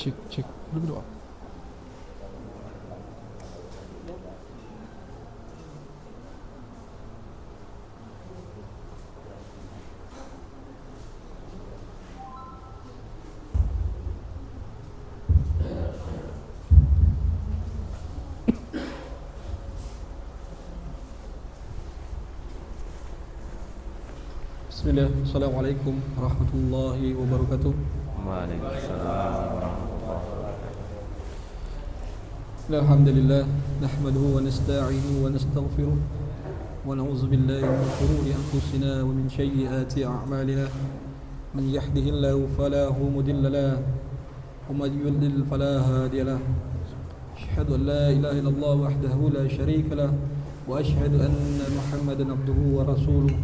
Cek cek dulu doa. Bismillah. Assalamualaikum warahmatullahi wabarakatuh. Waalaikumsalam warahmatullahi wabarakatuh. Alhamdulillah nahmaduhu wa nasta'inuhu wa nastaghfiruh wa na'udzu billahi min shururi anfusina wa min sayyiati a'malina. Man yahdihillahu fala mudilla lahu wa man yudlil fala hadiya lahu. Asyhadu an la ilaha illallah wahdahu la syarika lahu wa asyhadu anna Muhammadan abduhu wa rasuluh.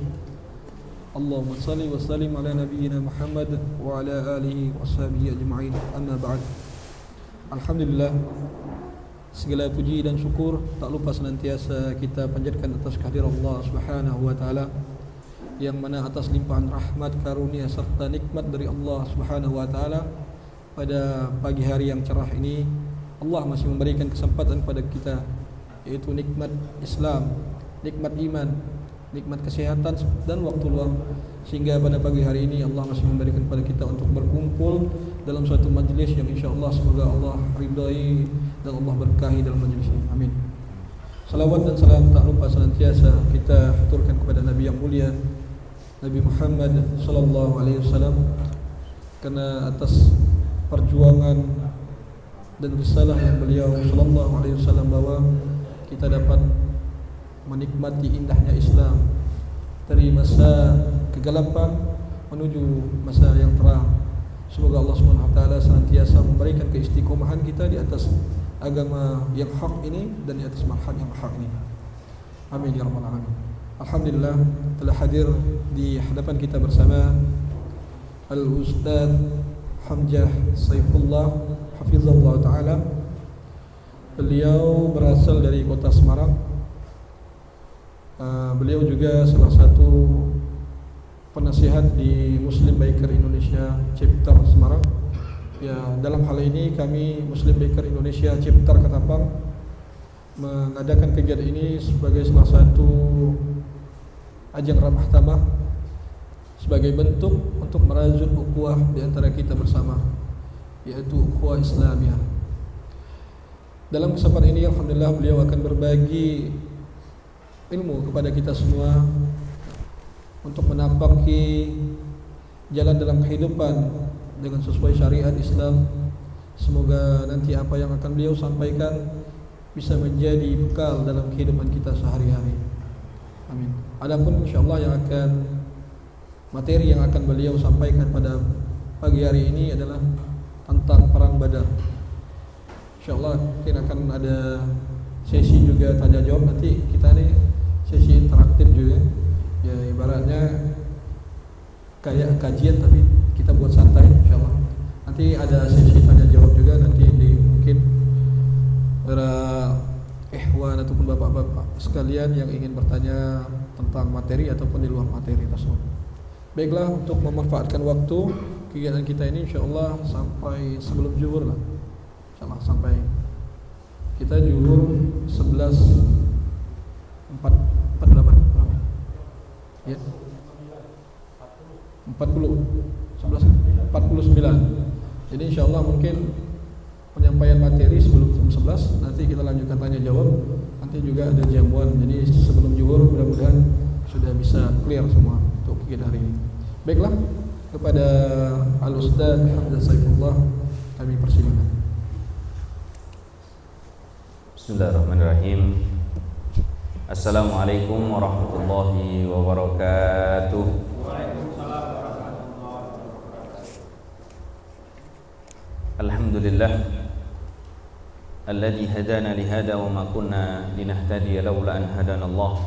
Allahumma salli wa sallim ala nabiyyina Muhammad wa ala alihi wa sahbihi ajma'in. Amma ba'd. Alhamdulillah, segala puji dan syukur tak lupa senantiasa kita panjatkan atas kehadiran Allah Subhanahu wa taala, yang mana atas limpahan rahmat, karunia serta nikmat dari Allah Subhanahu wa taala pada pagi hari yang cerah ini, Allah masih memberikan kesempatan kepada kita, yaitu nikmat Islam, nikmat iman, nikmat kesehatan dan waktu luang, sehingga pada pagi hari ini Allah masih memberikan kepada kita untuk berkumpul dalam suatu majlis yang insyaAllah semoga Allah ridai dan Allah berkahi dalam majlis ini. Amin. Salawat dan salam tak lupa senantiasa kita haturkan kepada Nabi yang mulia, Nabi Muhammad sallallahu alaihi wasallam, karena atas perjuangan dan risalah yang beliau sallallahu alaihi wasallam bawa, kita dapat menikmati indahnya Islam dari masa kegelapan menuju masa yang terang. Semoga Allah Subhanahu wa taala senantiasa memberikan keistiqomahan kita di atas agama yang hak ini dan di atas manhaj yang hak ini. Amin ya rabbal alamin. Alhamdulillah telah hadir di hadapan kita bersama Al-Ustaz Hamzah Saifullah hafizahullah taala. Beliau berasal dari kota Semarang. Beliau juga salah satu penasihat di Muslim Biker Indonesia Chapter Semarang. Ya, dalam hal ini kami Muslim Biker Indonesia Chapter Ketapang mengadakan kegiatan ini sebagai salah satu ajang ramah tamah, sebagai bentuk untuk merajut ukhuwah di antara kita bersama, yaitu ukhuwah Islamiyah. Dalam kesempatan ini alhamdulillah beliau akan berbagi ilmu kepada kita semua untuk menapaki jalan dalam kehidupan dengan sesuai syariat Islam. Semoga nanti apa yang akan beliau sampaikan bisa menjadi bekal dalam kehidupan kita sehari-hari. Amin. Adapun insyaallah materi yang akan beliau sampaikan pada pagi hari ini adalah tentang perang Badar. Insyaallah mungkin akan ada sesi juga tanya jawab, nanti kita nih sesi interaktif juga, ya ibaratnya kayak kajian tapi kita buat santai insyaallah. Nanti ada sesi tanya jawab juga nanti mungkin para ikhwan ataupun bapak-bapak sekalian yang ingin bertanya tentang materi ataupun di luar materi tersebut. Baiklah, untuk memanfaatkan waktu kegiatan kita ini insyaallah sampai sebelum zuhur lah. Insyaallah sampai kita zuhur 11.48 ya 11.49. Jadi insyaallah mungkin penyampaian materi sebelum jam 11, nanti kita lanjutkan tanya jawab, nanti juga ada jamuan. Jadi sebelum zuhur mudah-mudahan sudah bisa clear semua untuk kegiatan hari ini. Baiklah, kepada Al-Ustaz Hamzah Saifullah kami persilakan. Bismillahirrahmanirrahim. Assalamualaikum warahmatullahi wabarakatuh. Waalaikumsalam warahmatullahi wabarakatuh. Alhamdulillah alladzi hadana lihada wa ma kunna linahtadiya laula an hadana Allah.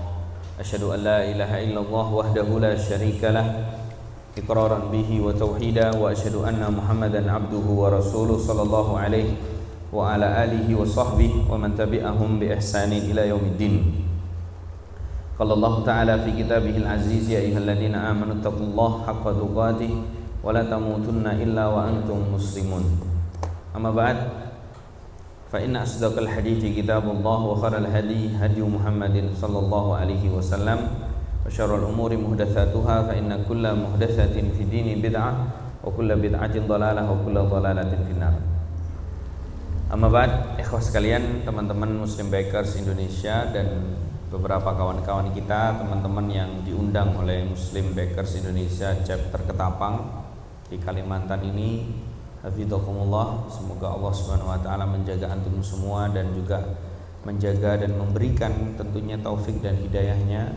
Asyhadu an la ilaha illallah wahdahu la syarika lah iqraran bihi wa tauhida, wa asyhadu anna Muhammadan abduhu wa rasuluh sallallahu alaihi wa ala alihi wa sahbihi wa man tabi'ahum bi ihsanin ila yaumiddin. Qala Allah Ta'ala fi kitabihil aziz, ya ayyuhalladzina amanu taqullaha haqqa tuqatih wa la tamutunna illa wa antum muslimun. أما بعد فإن أصدق الحديث كتاب الله وخير الهدي هدي محمد صلى الله عليه وسلم وشر الأمور محدثاتها فإن كل محدثة في الدين بدعة وكل بدعة ضلالة وكل ضلالة في النار. Amma ba'd, ikhwah sekalian, teman-teman Muslim Bakers Indonesia dan beberapa kawan-kawan kita, teman-teman yang diundang oleh Muslim Bakers Indonesia chapter Ketapang di Kalimantan ini, hafidhakumullah, semoga Allah Subhanahu wa taala menjaga antum semua dan juga menjaga dan memberikan tentunya taufik dan hidayahnya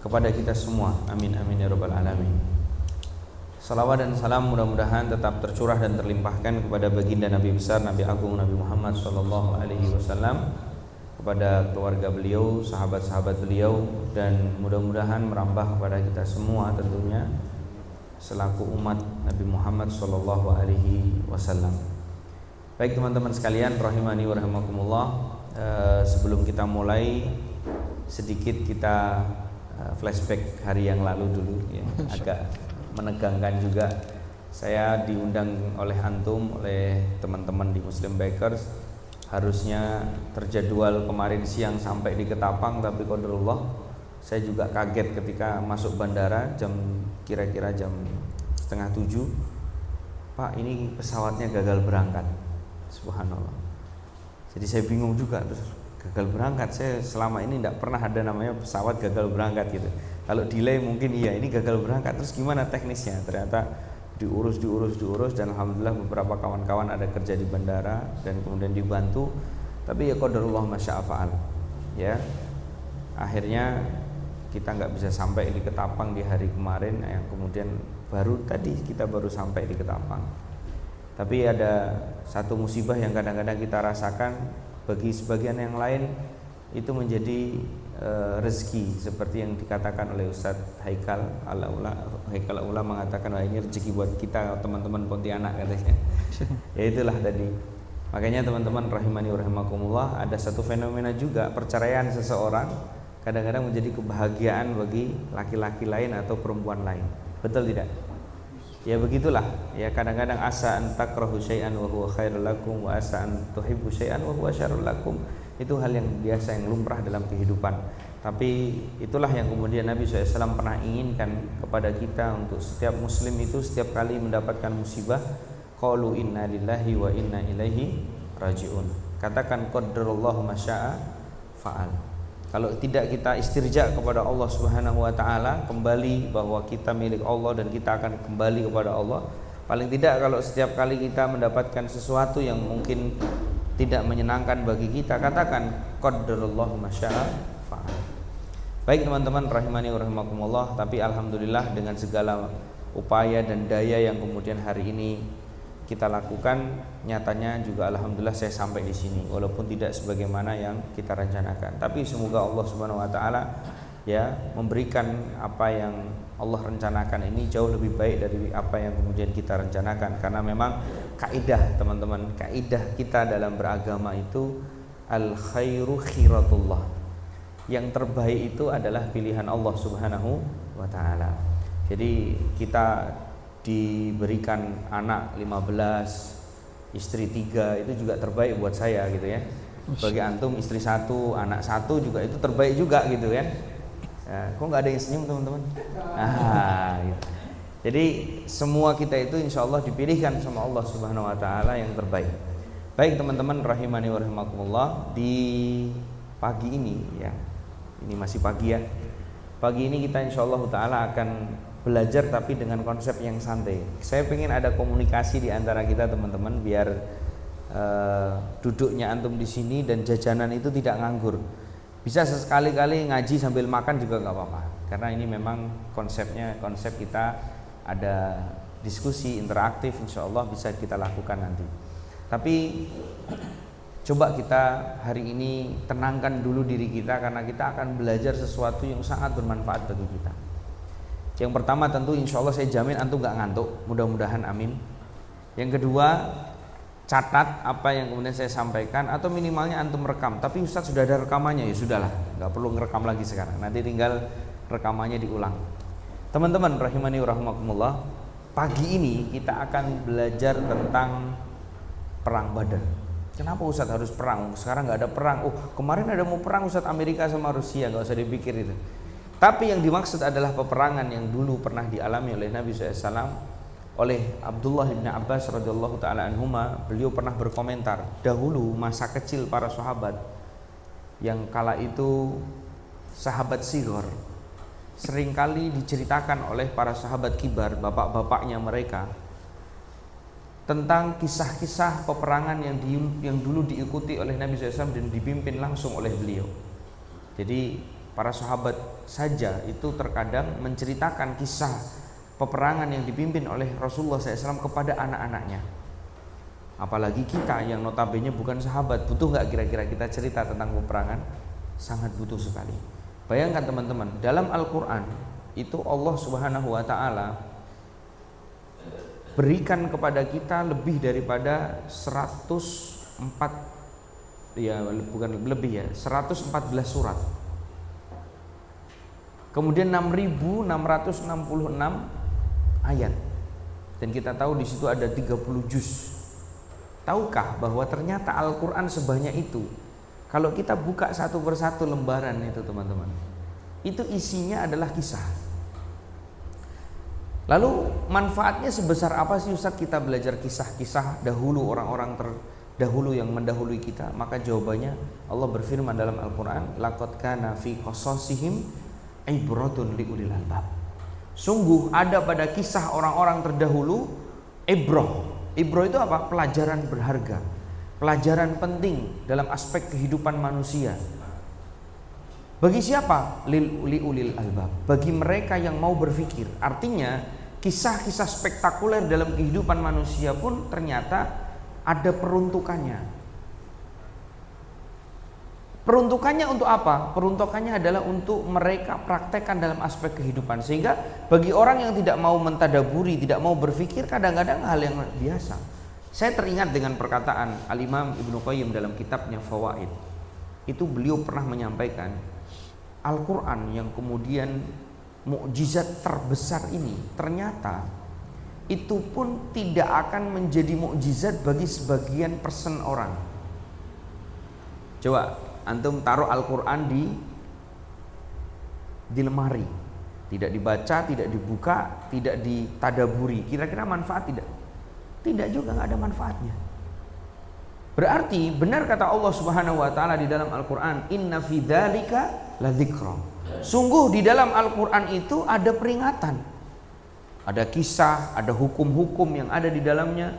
kepada kita semua. Amin amin ya rabbal alamin. Salawat dan salam mudah-mudahan tetap tercurah dan terlimpahkan kepada baginda Nabi besar Nabi Agung Nabi Muhammad sallallahu alaihi wasallam, kepada keluarga beliau, sahabat-sahabat beliau, dan mudah-mudahan merambah kepada kita semua tentunya selaku umat Nabi Muhammad sallallahu alaihi wasallam. Baik teman-teman sekalian rahimani wa rahimakumullah, sebelum kita mulai sedikit kita flashback hari yang lalu dulu ya, agak menegangkan juga. Saya diundang oleh antum, oleh teman-teman di Muslim Bakers, harusnya terjadwal kemarin siang sampai di Ketapang, tapi qadarullah saya juga kaget ketika masuk bandara kira-kira jam 6:30. Pak, ini pesawatnya gagal berangkat. Subhanallah. Jadi saya bingung juga, terus gagal berangkat. Saya selama ini tidak pernah ada namanya pesawat gagal berangkat gitu. Kalau delay mungkin iya, ini gagal berangkat. Terus gimana teknisnya? Ternyata diurus dan alhamdulillah beberapa kawan-kawan ada kerja di bandara dan kemudian dibantu. Tapi ya qadarullah masya fa'al. Ya. Akhirnya kita nggak bisa sampai di Ketapang di hari kemarin, yang kemudian kita baru sampai di Ketapang. Tapi ada satu musibah yang kadang-kadang kita rasakan, bagi sebagian yang lain itu menjadi rezeki, seperti yang dikatakan oleh Ustadz Haikal Al-Ula mengatakan, wah ini rezeki buat kita teman-teman Pontianak katanya. Ya itulah tadi. Makanya teman-teman rahimani wa rahimakumullah, ada satu fenomena juga, perceraian seseorang kadang-kadang menjadi kebahagiaan bagi laki-laki lain atau perempuan lain. Betul tidak? Ya begitulah. Ya kadang-kadang asa an takrahu syai'an wa huwa khairul lakum wa asa an tuhibbu syai'an wa huwa syarrul lakum. Itu hal yang biasa, yang lumrah dalam kehidupan. Tapi itulah yang kemudian Nabi SAW pernah inginkan kepada kita, untuk setiap muslim itu setiap kali mendapatkan musibah, qalu inna lillahi wa inna ilaihi raji'un. Katakan qadarullahu masya'a fa'al. Kalau tidak kita istirja kepada Allah Subhanahu wa taala, kembali bahwa kita milik Allah dan kita akan kembali kepada Allah. Paling tidak kalau setiap kali kita mendapatkan sesuatu yang mungkin tidak menyenangkan bagi kita, katakan qadarullahu masya'a fa'al. Baik teman-teman rahimani wa rahimakumullah, tapi alhamdulillah dengan segala upaya dan daya yang kemudian hari ini kita lakukan, nyatanya juga alhamdulillah saya sampai di sini, walaupun tidak sebagaimana yang kita rencanakan. Tapi semoga Allah Subhanahu wa taala ya memberikan apa yang Allah rencanakan ini jauh lebih baik dari apa yang kemudian kita rencanakan. Karena memang kaidah teman-teman, kaidah kita dalam beragama itu al khairu khiratullah. Yang terbaik itu adalah pilihan Allah Subhanahu wa taala. Jadi kita diberikan anak 15, istri 3, itu juga terbaik buat saya gitu ya. Bagi antum istri 1, anak 1 juga itu terbaik juga gitu kan. Kok nggak ada yang senyum teman-teman? Gitu. Jadi semua kita itu insya Allah dipilihkan sama Allah Subhanahu wa taala yang terbaik. Baik teman-teman rahimani wa rahimakumullah, di pagi ini ya, ini masih pagi ya. Pagi ini kita insya Allah taala akan belajar tapi dengan konsep yang santai. Saya pengen ada komunikasi di antara kita teman-teman, biar duduknya antum di sini dan jajanan itu tidak nganggur. Bisa sesekali-kali ngaji sambil makan juga nggak apa-apa, karena ini memang konsepnya, konsep kita ada diskusi interaktif, insya Allah bisa kita lakukan nanti. Tapi coba kita hari ini tenangkan dulu diri kita, karena kita akan belajar sesuatu yang sangat bermanfaat bagi kita. Yang pertama tentu insya Allah saya jamin antum nggak ngantuk, mudah-mudahan amin. Yang kedua, catat apa yang kemudian saya sampaikan, atau minimalnya antum rekam. Tapi Ustaz sudah ada rekamannya, ya sudahlah, nggak perlu ngerekam lagi sekarang, nanti tinggal rekamannya diulang. Teman-teman rahimani wa rahimakumullah, pagi ini kita akan belajar tentang perang Badar. Kenapa Ustaz harus perang? Sekarang nggak ada perang. Oh, kemarin ada mau perang Ustaz, Amerika sama Rusia, nggak usah dipikir itu. Tapi yang dimaksud adalah peperangan yang dulu pernah dialami oleh Nabi SAW, oleh Abdullah bin Abbas radhiyallahu taala anhuma. Beliau pernah berkomentar, dahulu masa kecil para sahabat yang kala itu sahabat sighar, seringkali diceritakan oleh para sahabat kibar, bapak-bapaknya mereka, tentang kisah-kisah peperangan yang dulu diikuti oleh Nabi SAW dan dipimpin langsung oleh beliau. Jadi para sahabat saja itu terkadang menceritakan kisah peperangan yang dipimpin oleh Rasulullah SAW kepada anak-anaknya. Apalagi kita yang notabene bukan sahabat, butuh nggak kira-kira kita cerita tentang peperangan? Sangat butuh sekali. Bayangkan teman-teman, dalam Al-Quran itu Allah Subhanahu wa Ta'ala berikan kepada kita lebih daripada 114 surat. Kemudian 6.666 ayat. Dan kita tahu di situ ada 30 juz. Tahukah bahwa ternyata Al-Quran sebanyak itu, kalau kita buka satu persatu lembaran itu teman-teman, itu isinya adalah kisah. Lalu manfaatnya sebesar apa sih Ustaz kita belajar kisah-kisah dahulu orang-orang terdahulu yang mendahului kita? Maka jawabannya Allah berfirman dalam Al-Quran, laqad kana fi qasasihim ibratun liulil albab. Sungguh ada pada kisah orang-orang terdahulu ibrah. Ibrah itu apa? Pelajaran berharga, pelajaran penting dalam aspek kehidupan manusia. Bagi siapa? Liulil albab, bagi mereka yang mau berpikir. Artinya kisah-kisah spektakuler dalam kehidupan manusia pun ternyata ada peruntukannya. Peruntukannya untuk apa? Peruntukannya adalah untuk mereka praktekkan dalam aspek kehidupan. Sehingga bagi orang yang tidak mau mentadaburi, tidak mau berpikir, kadang-kadang hal yang biasa. Saya teringat dengan perkataan Al-Imam Ibnu Qayyim dalam kitabnya Fawaid. Itu beliau pernah menyampaikan, Al-Quran yang kemudian mukjizat terbesar ini, ternyata itu pun tidak akan menjadi mukjizat bagi sebagian persen orang. Coba antum taruh Al-Quran di lemari, tidak dibaca, tidak dibuka, tidak ditadaburi, kira-kira manfaat tidak? Tidak juga, nggak ada manfaatnya. Berarti benar kata Allah Subhanahu wa Ta'ala di dalam Al-Quran, inna fi dzalika ladzikra. Sungguh di dalam Al-Quran itu ada peringatan, ada kisah, ada hukum-hukum yang ada di dalamnya.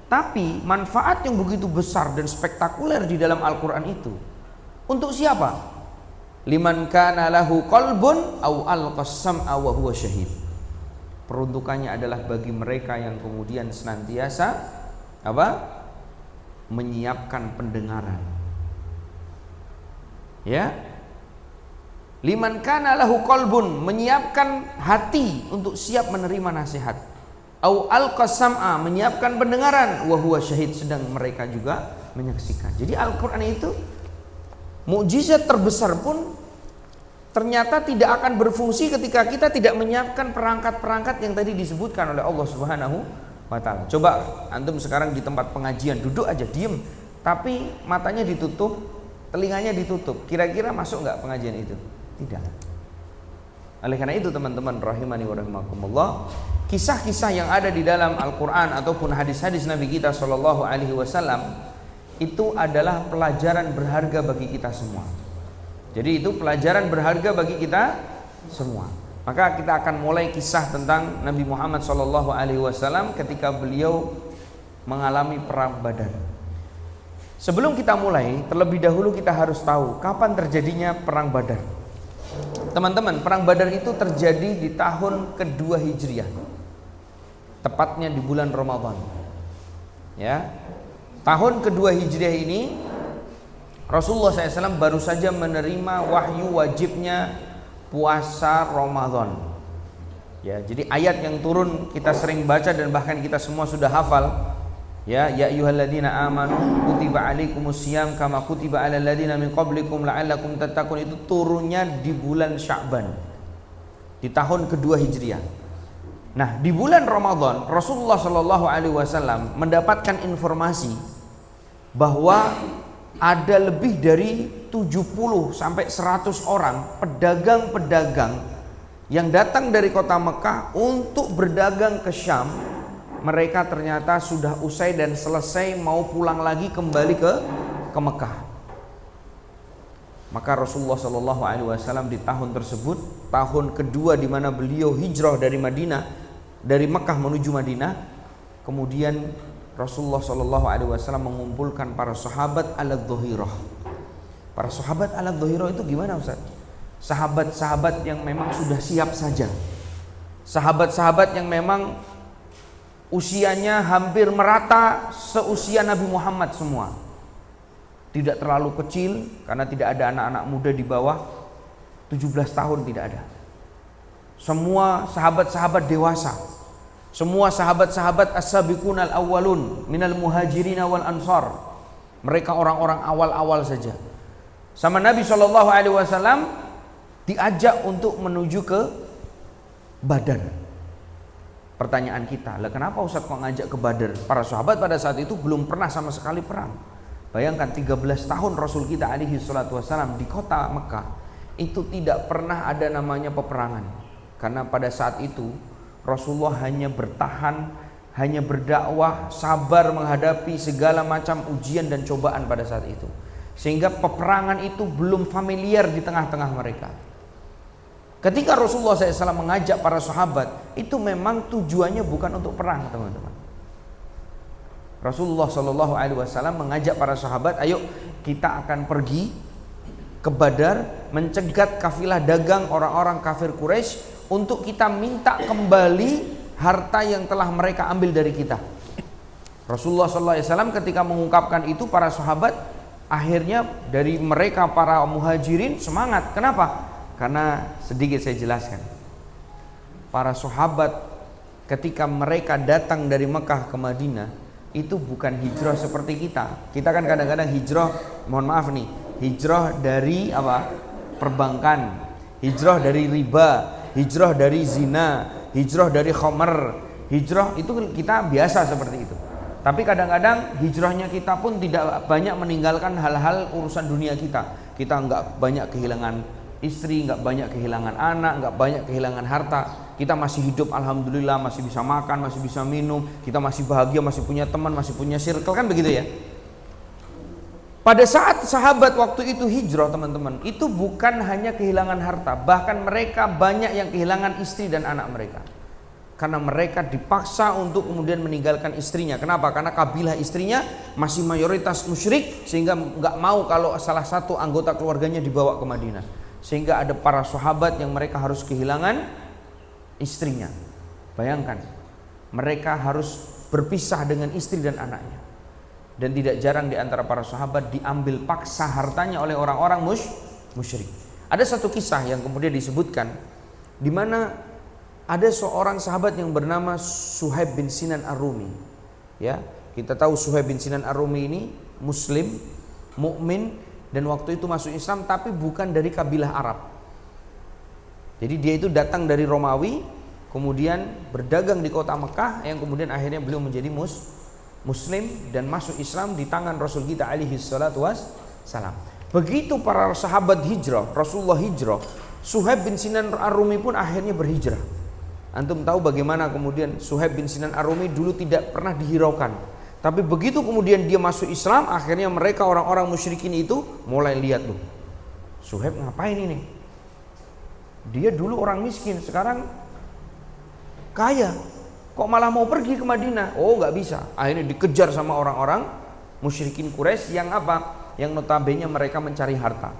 Tapi manfaat yang begitu besar dan spektakuler di dalam Al-Quran itu untuk siapa? Liman kana lahu qalbun aw alqas sam'a wa huwa syahid. Peruntukannya adalah bagi mereka yang kemudian senantiasa menyiapkan pendengaran. Ya. Liman kana lahu qalbun, menyiapkan hati untuk siap menerima nasihat. Aw alqas sam'a, menyiapkan pendengaran, wa huwa syahid, sedang mereka juga menyaksikan. Jadi Al-Qur'an itu mukjizat terbesar pun ternyata tidak akan berfungsi ketika kita tidak menyiapkan perangkat-perangkat yang tadi disebutkan oleh Allah Subhanahu wa Ta'ala. Coba antum sekarang di tempat pengajian, duduk aja diem, tapi matanya ditutup, telinganya ditutup, kira-kira masuk nggak pengajian itu? Tidak. Oleh karena itu teman-teman rahimani wa rahimakumullah, kisah-kisah yang ada di dalam Al-Quran ataupun hadis-hadis Nabi kita SAW itu adalah pelajaran berharga bagi kita semua. Jadi itu pelajaran berharga bagi kita semua. Maka kita akan mulai kisah tentang Nabi Muhammad SAW ketika beliau mengalami perang Badar. Sebelum kita mulai, terlebih dahulu kita harus tahu kapan terjadinya perang Badar. Teman-teman, perang Badar itu terjadi di tahun kedua Hijriah, tepatnya di bulan Ramadan. Ya, tahun kedua Hijriah ini Rasulullah SAW baru saja menerima wahyu wajibnya puasa Ramadan. Ya, jadi ayat yang turun kita sering baca dan bahkan kita semua sudah hafal. Ya ayyuhalladzina amanu kutiba alaikumusiyam kama kutiba alal ladzina min qablikum la'allakum tattaqun, itu turunnya di bulan Sya'ban di tahun kedua Hijriah. Nah, di bulan Ramadan Rasulullah SAW mendapatkan informasi bahwa ada lebih dari 70 sampai 100 orang pedagang-pedagang yang datang dari kota Mekah untuk berdagang ke Syam. Mereka ternyata sudah usai dan selesai, mau pulang lagi kembali ke Mekah. Maka Rasulullah Shallallahu Alaihi Wasallam di tahun tersebut, tahun kedua di mana beliau hijrah dari Madinah, dari Mekah menuju Madinah, kemudian Rasulullah Shallallahu Alaihi Wasallam mengumpulkan para sahabat al-Dhahirah. Para sahabat al-Dhahirah itu gimana Ustaz? Sahabat-sahabat yang memang sudah siap saja, sahabat-sahabat yang memang usianya hampir merata seusia Nabi Muhammad semua, tidak terlalu kecil karena tidak ada anak-anak muda di bawah 17 tahun, tidak ada. Semua sahabat-sahabat dewasa, semua sahabat-sahabat as-sabiqunal awwalun minal muhajirin wal ansar. Mereka orang-orang awal-awal saja. Sama Nabi SAW diajak untuk menuju ke Badar. Pertanyaan kita, lah kenapa Ustaz kok ngajak ke Badar? Para sahabat pada saat itu belum pernah sama sekali perang. Bayangkan 13 tahun Rasul kita alaihi salatu wasallam di kota Mekah, itu tidak pernah ada namanya peperangan. Karena pada saat itu Rasulullah hanya bertahan, hanya berdakwah, sabar menghadapi segala macam ujian dan cobaan pada saat itu. Sehingga peperangan itu belum familiar di tengah-tengah mereka. Ketika Rasulullah SAW mengajak para sahabat, itu memang tujuannya bukan untuk perang, teman-teman. Rasulullah SAW mengajak para sahabat, ayo kita akan pergi ke Badar, mencegat kafilah dagang orang-orang kafir Quraisy untuk kita minta kembali harta yang telah mereka ambil dari kita. Rasulullah SAW ketika mengungkapkan itu, para sahabat akhirnya dari mereka para muhajirin semangat. Kenapa? Karena sedikit saya jelaskan, para sahabat ketika mereka datang dari Mekah ke Madinah itu bukan hijrah seperti kita. Kita kan kadang-kadang hijrah, mohon maaf nih, hijrah dari apa? Perbankan, hijrah dari riba, hijrah dari zina, hijrah dari khamr. Hijrah itu kita biasa seperti itu. Tapi kadang-kadang hijrahnya kita pun tidak banyak meninggalkan hal-hal urusan dunia kita. Kita nggak banyak kehilangan istri, nggak banyak kehilangan anak, nggak banyak kehilangan harta. Kita masih hidup alhamdulillah, masih bisa makan, masih bisa minum, kita masih bahagia, masih punya teman, masih punya circle, kan begitu ya. Pada saat sahabat waktu itu hijrah, teman-teman, itu bukan hanya kehilangan harta, bahkan mereka banyak yang kehilangan istri dan anak mereka. Karena mereka dipaksa untuk kemudian meninggalkan istrinya. Kenapa? Karena kabilah istrinya masih mayoritas musyrik, sehingga nggak mau kalau salah satu anggota keluarganya dibawa ke Madinah. Sehingga ada para sahabat yang mereka harus kehilangan istrinya. Bayangkan, mereka harus berpisah dengan istri dan anaknya. Dan tidak jarang di antara para sahabat diambil paksa hartanya oleh orang-orang musyrik. Ada satu kisah yang kemudian disebutkan, di mana ada seorang sahabat yang bernama Suhaib bin Sinan Ar-Rumi. Ya, kita tahu Suhaib bin Sinan Ar-Rumi ini muslim, mukmin, dan waktu itu masuk Islam tapi bukan dari kabilah Arab. Jadi dia itu datang dari Romawi, kemudian berdagang di kota Mekah, yang kemudian akhirnya beliau menjadi muslim dan masuk Islam di tangan Rasul kita alaihi salatu wassalam. Begitu para sahabat hijrah, Rasulullah hijrah, Suhaib bin Sinan Ar-Rumi pun akhirnya berhijrah. Antum tahu bagaimana kemudian Suhaib bin Sinan Ar-Rumi dulu tidak pernah dihiraukan. Tapi begitu kemudian dia masuk Islam, akhirnya mereka orang-orang musyrikin itu mulai lihat, loh, Suhaib ngapain ini? Dia dulu orang miskin, sekarang kaya, kok malah mau pergi ke Madinah? Oh, nggak bisa. Akhirnya dikejar sama orang-orang musyrikin Quraisy yang apa? Yang notabene mereka mencari harta.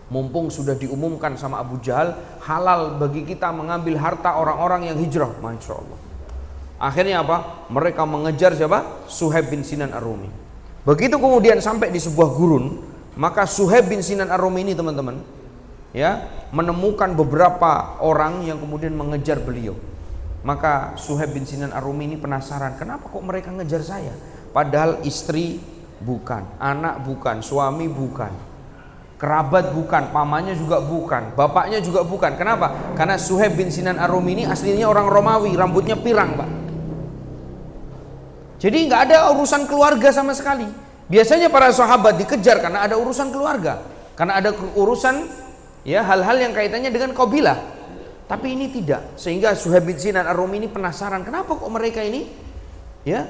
Mumpung sudah diumumkan sama Abu Jahal, halal bagi kita mengambil harta orang-orang yang hijrah, masya Allah. Akhirnya apa? Mereka mengejar siapa? Suhaib bin Sinan Ar-Rumi. Begitu kemudian sampai di sebuah gurun, maka Suhaib bin Sinan Ar-Rumi ini, teman-teman, ya, menemukan beberapa orang yang kemudian mengejar beliau. Maka Suhaib bin Sinan Ar-Rumi ini penasaran, kenapa kok mereka ngejar saya? Padahal istri bukan, anak bukan, suami bukan, kerabat bukan, pamannya juga bukan, bapaknya juga bukan. Kenapa? Karena Suhaib bin Sinan Ar-Rumi ini aslinya orang Romawi, rambutnya pirang, Pak. Jadi nggak ada urusan keluarga sama sekali. Biasanya para sahabat dikejar karena ada urusan keluarga, karena ada urusan ya hal-hal yang kaitannya dengan qabilah. Tapi ini tidak. Sehingga Suhaib bin Sinan Ar-Rumi ini penasaran, kenapa kok mereka ini ya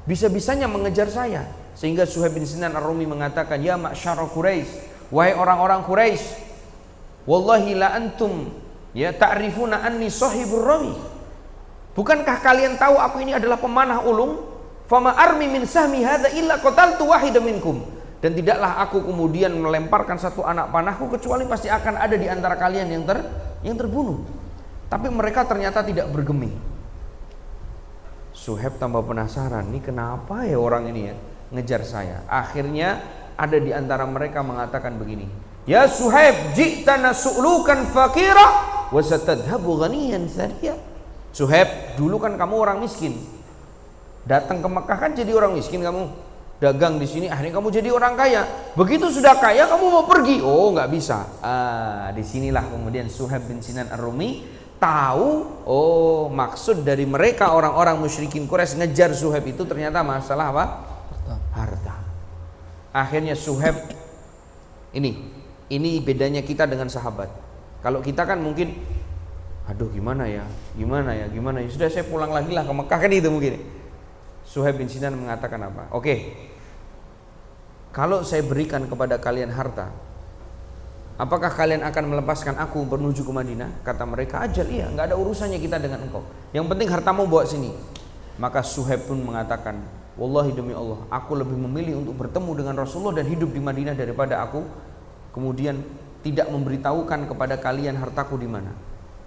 bisa-bisanya mengejar saya? Sehingga Suhaib bin Sinan Ar-Rumi mengatakan, ya ma'syara Quraisy, wahai orang-orang Quraisy, wallahi la antum ya ta'rifuna anni sahibur rami. Bukankah kalian tahu aku ini adalah pemanah ulung? Fama armi min sahmi hadza illa qataltu wahidan minkum. Dan tidaklah aku kemudian melemparkan satu anak panahku kecuali pasti akan ada di antara kalian yang terbunuh. Tapi mereka ternyata tidak bergeming. Suhaib tambah penasaran, ini kenapa ya orang ini ya ngejar saya. Akhirnya ada di antara mereka mengatakan begini, ya Suhaib, ji'tana su'lukan faqira wa satadhabu ghaniyan thariya. Suhaib, dulu kan kamu orang miskin, datang ke Mekah kan jadi orang miskin, kamu dagang di sini, akhirnya kamu jadi orang kaya. Begitu sudah kaya kamu mau pergi, oh nggak bisa. Disinilah kemudian Suhaib bin Sinan Ar-Rumi tahu, oh maksud dari mereka orang-orang musyrikin Quraisy ngejar Suhaib itu ternyata masalah apa? Harta. Akhirnya Suhaib ini bedanya kita dengan sahabat. Kalau kita kan mungkin, aduh gimana ya, sudah saya pulang lagi lah ke Mekah, kan itu mungkin. Suhaib bin Sinan mengatakan apa? Oke, kalau saya berikan kepada kalian harta, apakah kalian akan melepaskan aku menuju ke Madinah? Kata mereka, ajal, iya, nggak ada urusannya kita dengan engkau, yang penting hartamu bawa sini. Maka Suhaib pun mengatakan, wallahi demi Allah, aku lebih memilih untuk bertemu dengan Rasulullah dan hidup di Madinah daripada aku kemudian tidak memberitahukan kepada kalian hartaku di mana.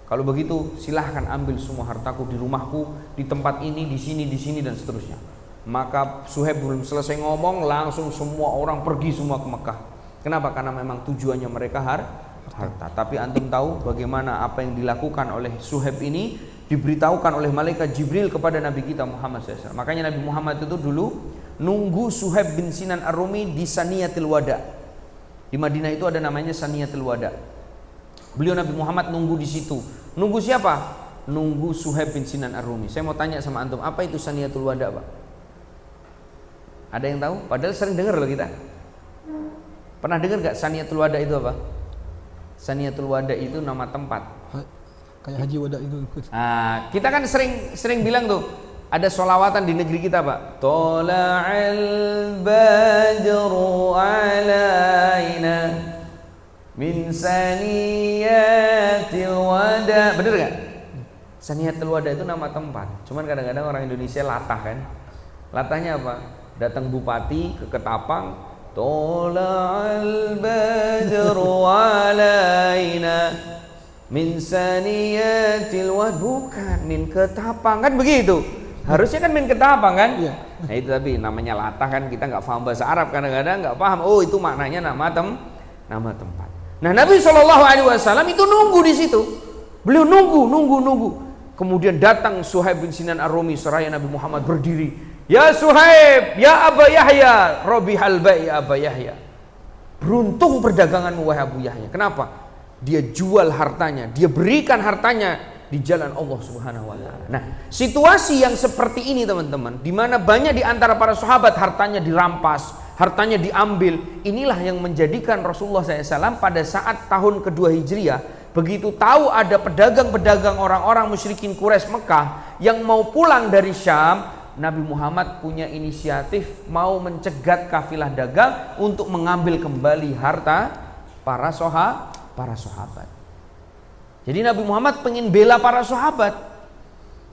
Kalau begitu silahkan ambil semua hartaku di rumahku, di tempat ini, di sini dan seterusnya. Maka Suhaib belum selesai ngomong, langsung semua orang pergi semua ke Mekah. Kenapa? Karena memang tujuannya mereka harta. Tapi antum tahu bagaimana apa yang dilakukan oleh Suhaib ini diberitahukan oleh malaikat Jibril kepada Nabi kita Muhammad SAW. Makanya Nabi Muhammad itu dulu nunggu Suhaib bin Sinan Ar-Rumi di Saniyatul Wada. Di Madinah itu ada namanya Saniyatul Wada. Beliau Nabi Muhammad nunggu di situ. Nunggu siapa? Nunggu Suhaib bin Sinan Ar-Rumi. Saya mau tanya sama antum, apa itu Saniyatul Wada, Pak? Ada yang tahu? Padahal sering dengar loh kita. Pernah dengar gak Saniyatul Wada itu apa? Saniyatul Wada itu nama tempat. Kayak Haji Wada itu. Kita kan sering bilang tuh, ada sholawatan di negeri kita, Pak. Tola'al badru alaina min saniyatil wada. Bener gak? Saniyatul Wada itu nama tempat. Cuman kadang-kadang orang Indonesia latah kan. Latahnya apa? Datang bupati ke Ketapang, Tola'al badru alaina min saniyatil wada. Bukan, min Ketapang, kan begitu. Harusnya kan min Ketapang kan? Iya. Nah itu tapi namanya latah kan, kita nggak paham bahasa Arab, kadang-kadang nggak paham. Oh itu maknanya nama tempat. Nah Nabi SAW itu nunggu di situ. Beliau nunggu. Kemudian datang Suhaib bin Sinan Ar-Rumi seraya Nabi Muhammad berdiri. Ya Suhaib, ya Aba Yahya, Robihal bai ya Aba Yahya. Beruntung perdaganganmu wahai Abu Yahya. Kenapa? Dia jual hartanya, dia berikan hartanya di jalan Allah Subhanahu wa taala. Nah, situasi yang seperti ini teman-teman, di mana banyak di antara para sahabat hartanya dirampas, hartanya diambil, inilah yang menjadikan Rasulullah SAW pada saat tahun kedua Hijriah, begitu tahu ada pedagang-pedagang orang-orang musyrikin Quraisy Mekah yang mau pulang dari Syam, Nabi Muhammad punya inisiatif mau mencegat kafilah dagang untuk mengambil kembali harta para sahabat. Jadi Nabi Muhammad pengen bela para sahabat,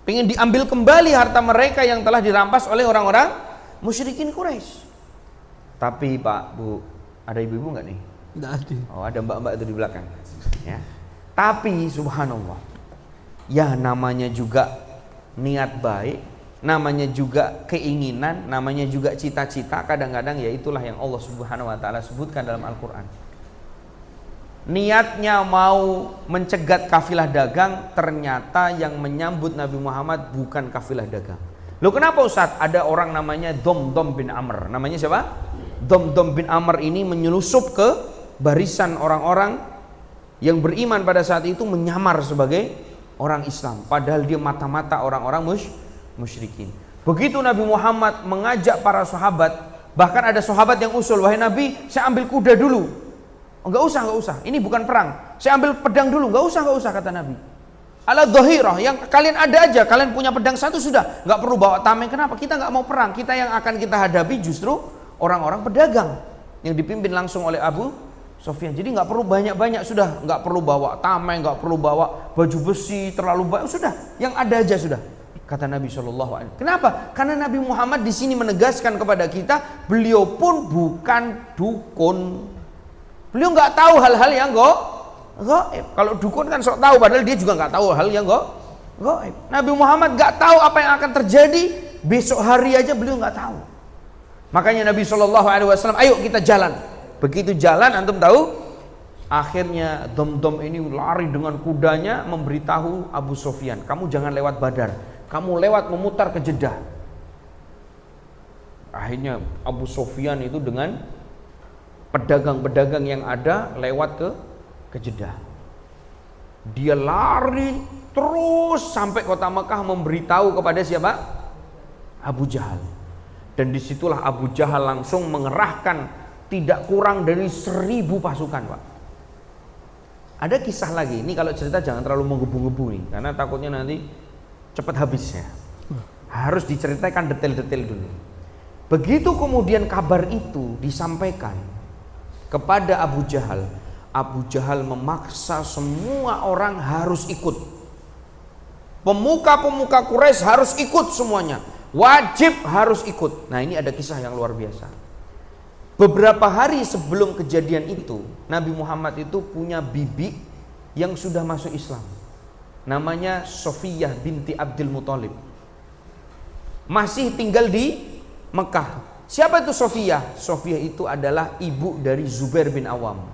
pengen diambil kembali harta mereka yang telah dirampas oleh orang-orang musyrikin Quraisy. Tapi Pak, Bu, ada ibu-ibu nggak nih? Tidak ada. Oh, ada mbak-mbak itu di belakang. Ya. Tapi subhanallah, ya namanya juga niat baik, namanya juga keinginan, namanya juga cita-cita. Kadang-kadang ya itulah yang Allah Subhanahu Wa Taala sebutkan dalam Al-Quran. Niatnya mau mencegat kafilah dagang, ternyata yang menyambut Nabi Muhammad bukan kafilah dagang. Loh kenapa Ustaz? Ada orang namanya Domdom bin Amr. Namanya siapa? Domdom bin Amr ini menyelusup ke barisan orang-orang yang beriman pada saat itu, menyamar sebagai orang Islam, padahal dia mata-mata orang-orang musyrikin. Begitu Nabi Muhammad mengajak para sahabat Bahkan ada sahabat yang usul, wahai Nabi, saya ambil kuda dulu. Oh, enggak usah, ini bukan perang. Saya ambil pedang dulu, enggak usah kata Nabi. Ala dhahirah, yang kalian ada aja, kalian punya pedang satu sudah, enggak perlu bawa tameng. Kenapa? Kita enggak mau perang. Kita yang akan kita hadapi justru orang-orang pedagang yang dipimpin langsung oleh Abu Sufyan. Jadi enggak perlu banyak-banyak, sudah, enggak perlu bawa tameng, enggak perlu bawa baju besi terlalu banyak, sudah, yang ada aja sudah. Kata Nabi SAW. Kenapa? Karena Nabi Muhammad di sini menegaskan kepada kita, beliau pun bukan dukun. Beliau nggak tahu hal-hal yang gaib. Kalau dukun kan sok tahu, padahal dia juga nggak tahu hal yang gaib. Nabi Muhammad nggak tahu apa yang akan terjadi besok hari aja, beliau nggak tahu. Makanya Nabi SAW, ayo kita jalan. Begitu jalan, antum tahu, akhirnya Dom-Dom ini lari dengan kudanya memberitahu Abu Sufyan, kamu jangan lewat Badar, kamu lewat memutar ke Jeddah. Akhirnya Abu Sufyan itu dengan pedagang-pedagang yang ada lewat ke Jeddah. Dia lari terus sampai kota Mekah memberitahu kepada siapa? Abu Jahal. Dan disitulah Abu Jahal langsung mengerahkan tidak kurang dari 1000 pasukan, Pak. Ada kisah lagi, ini kalau cerita jangan terlalu menggebu-gebu nih, karena takutnya nanti cepat habisnya. Harus diceritakan detail-detail dulu. Begitu kemudian kabar itu disampaikan kepada Abu Jahal, Abu Jahal memaksa semua orang harus ikut. Pemuka-pemuka Quraisy harus ikut semuanya, wajib harus ikut. Nah, ini ada kisah yang luar biasa. Beberapa hari sebelum kejadian itu, Nabi Muhammad itu punya bibi yang sudah masuk Islam. Namanya Sofiyah binti Abdul Muthalib. Masih tinggal di Mekah. Siapa itu Sofiyah? Sofiyah itu adalah ibu dari Zubair bin Awam.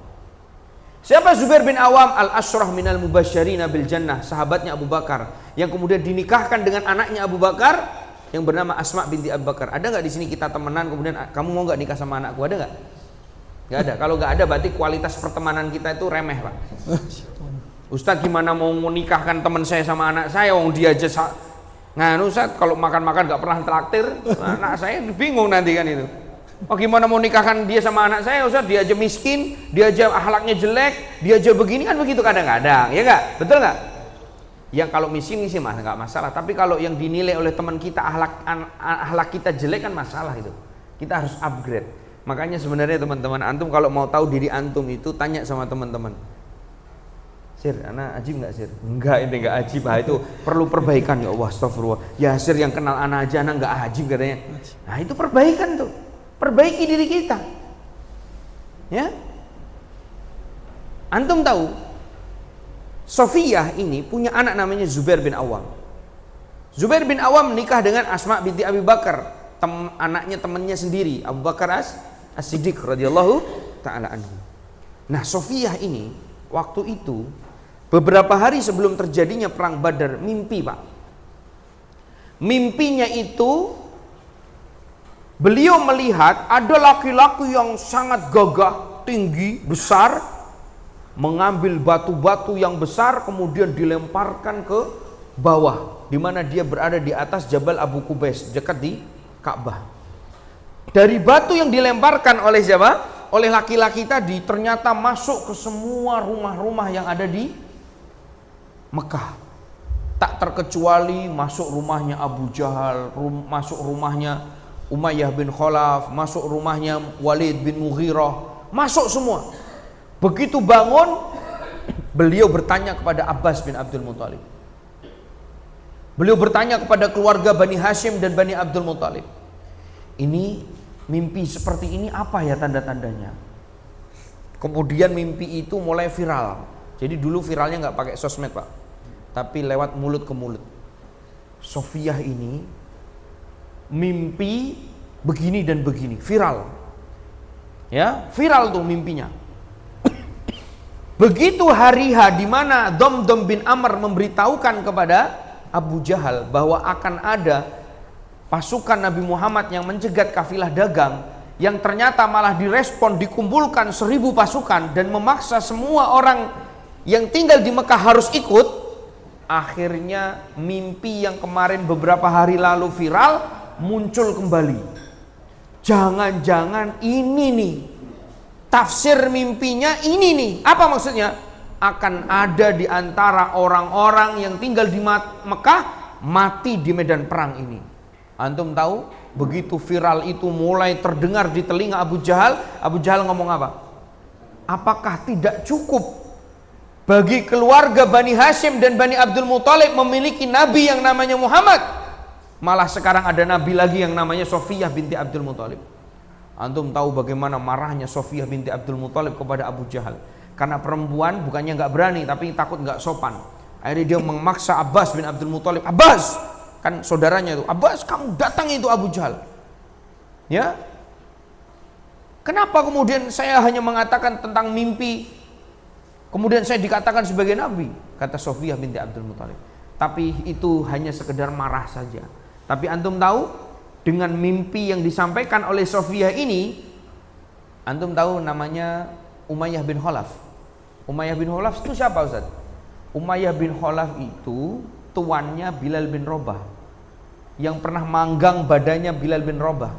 Siapa Zubair bin Awam? Al-Ashrah minal mubasysyirina bil jannah, sahabatnya Abu Bakar, yang kemudian dinikahkan dengan anaknya Abu Bakar yang bernama Asma binti Abu Bakar. Ada nggak di sini kita temenan kemudian kamu mau nggak nikah sama anakku? Ada nggak? Nggak ada. Kalau nggak ada berarti kualitas pertemanan kita itu remeh, Pak. Ustadz gimana mau menikahkan teman saya sama anak saya? Wong dia aja nganu, Ustadz kalau makan-makan nggak pernah traktir. Anak saya bingung nanti kan itu. Oh, gimana mau nikahkan dia sama anak saya, Ustadz? Dia aja miskin, dia aja akhlaknya jelek, dia aja begini, kan begitu kadang-kadang, ya nggak? Betul nggak? Yang kalau miskin sih mah nggak masalah, tapi kalau yang dinilai oleh teman kita akhlak kita jelek kan masalah itu. Kita harus upgrade. Makanya sebenarnya teman-teman antum kalau mau tahu diri antum itu tanya sama teman-teman. Sir, anak ajib nggak Sir? Enggak, ini nggak ajib. Itu perlu perbaikan, ya Allah, astagfirullah. Ya Sir, yang kenal anak aja anak nggak ajib katanya. Nah itu perbaikan tuh, perbaiki diri kita. Ya, antum tahu Sofiyah ini punya anak namanya Zubair bin Awam. Zubair bin Awam menikah dengan Asma binti Abi Bakar, anaknya temannya sendiri, Abu Bakar As-Siddiq radhiyallahu taala anhu. Nah, Sofiyah ini waktu itu beberapa hari sebelum terjadinya perang Badar mimpi, Pak. Mimpinya itu beliau melihat ada laki-laki yang sangat gagah, tinggi, besar, mengambil batu-batu yang besar kemudian dilemparkan ke bawah, di mana dia berada di atas Jabal Abu Qubais dekat di Ka'bah. Dari batu yang dilemparkan oleh siapa? Oleh laki-laki tadi ternyata masuk ke semua rumah-rumah yang ada di Mekah. Tak terkecuali masuk rumahnya Abu Jahal, masuk rumahnya Umayyah bin Khalaf, masuk rumahnya Walid bin Mughirah, masuk semua. Begitu bangun, beliau bertanya kepada Abbas bin Abdul Muthalib. Beliau bertanya kepada keluarga Bani Hashim dan Bani Abdul Muthalib. Ini mimpi seperti ini apa ya tanda-tandanya? Kemudian mimpi itu mulai viral. Jadi dulu viralnya nggak pakai sosmed, Pak, tapi lewat mulut ke mulut. Sofiyah ini mimpi begini dan begini, viral. Ya, viral tuh mimpinya. Begitu hari H di mana Dom-Dom bin Amr memberitahukan kepada Abu Jahal bahwa akan ada pasukan Nabi Muhammad yang mencegat kafilah dagang, yang ternyata malah direspon dikumpulkan 1000 pasukan dan memaksa semua orang yang tinggal di Mekah harus ikut. Akhirnya mimpi yang kemarin beberapa hari lalu viral muncul kembali. jangan-jangan ini nih tafsir mimpinya ini nih. Apa maksudnya? Akan ada di antara orang-orang yang tinggal di Mekah mati di medan perang ini. Antum tahu, begitu viral itu mulai terdengar di telinga Abu Jahal ngomong apa? Apakah tidak cukup bagi keluarga Bani Hashim dan Bani Abdul Muthalib memiliki nabi yang namanya Muhammad? Malah sekarang ada nabi lagi yang namanya Sofiyah binti Abdul Muthalib. Antum tahu bagaimana marahnya Sofiyah binti Abdul Muthalib kepada Abu Jahal. Karena perempuan bukannya nggak berani, tapi takut nggak sopan. Akhirnya dia memaksa Abbas bin Abdul Muthalib. Abbas, kan saudaranya itu. Abbas, kamu datangi itu Abu Jahal. Ya, kenapa kemudian saya hanya mengatakan tentang mimpi, kemudian saya dikatakan sebagai nabi? Kata Sofiyah binti Abdul Muthalib. Tapi itu hanya sekedar marah saja. Tapi antum tahu, dengan mimpi yang disampaikan oleh Sofiyah ini, antum tahu namanya Umayyah bin Khalaf. Umayyah bin Khalaf itu siapa, Ustaz? Umayyah bin Khalaf itu tuannya Bilal bin Rabah, yang pernah manggang badannya Bilal bin Rabah,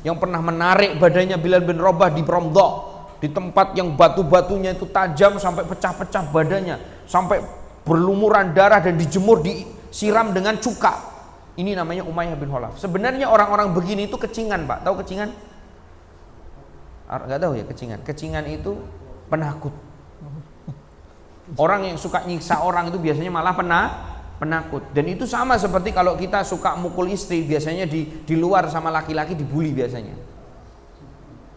yang pernah menarik badannya Bilal bin Rabah di Ramdah, di tempat yang batu-batunya itu tajam sampai pecah-pecah badannya, sampai berlumuran darah dan dijemur, disiram dengan cuka. Ini namanya Umayyah bin Khalaf. Sebenarnya orang-orang begini itu kecingan, Pak. Tahu kecingan? Enggak tahu ya kecingan. Kecingan itu penakut. Orang yang suka nyiksa orang itu biasanya malah penakut. Dan itu sama seperti kalau kita suka mukul istri, biasanya di luar sama laki-laki dibully biasanya.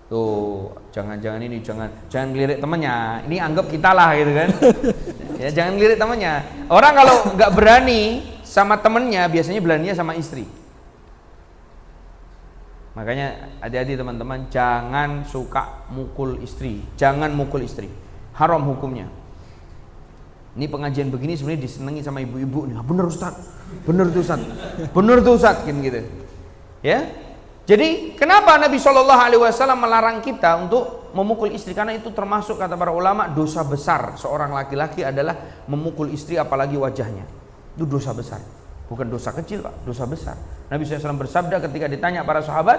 Tuh, jangan ngelirik temennya. Ini anggap kita lah gitu kan. Ya, jangan ngelirik temennya. Orang kalau nggak berani sama temennya, biasanya beraninya sama istri. Makanya hati-hati teman-teman, jangan suka mukul istri. Jangan mukul istri. Haram hukumnya. Ini pengajian begini sebenarnya disenangi sama ibu-ibu nih. Bener Ustaz, bener tuh Ustaz, gitu. Ya, jadi kenapa Nabi SAW melarang kita untuk memukul istri? Karena itu termasuk, kata para ulama, dosa besar. Seorang laki-laki adalah memukul istri, apalagi wajahnya. Itu dosa besar, bukan dosa kecil, Pak, dosa besar. Nabi SAW bersabda ketika ditanya para sahabat,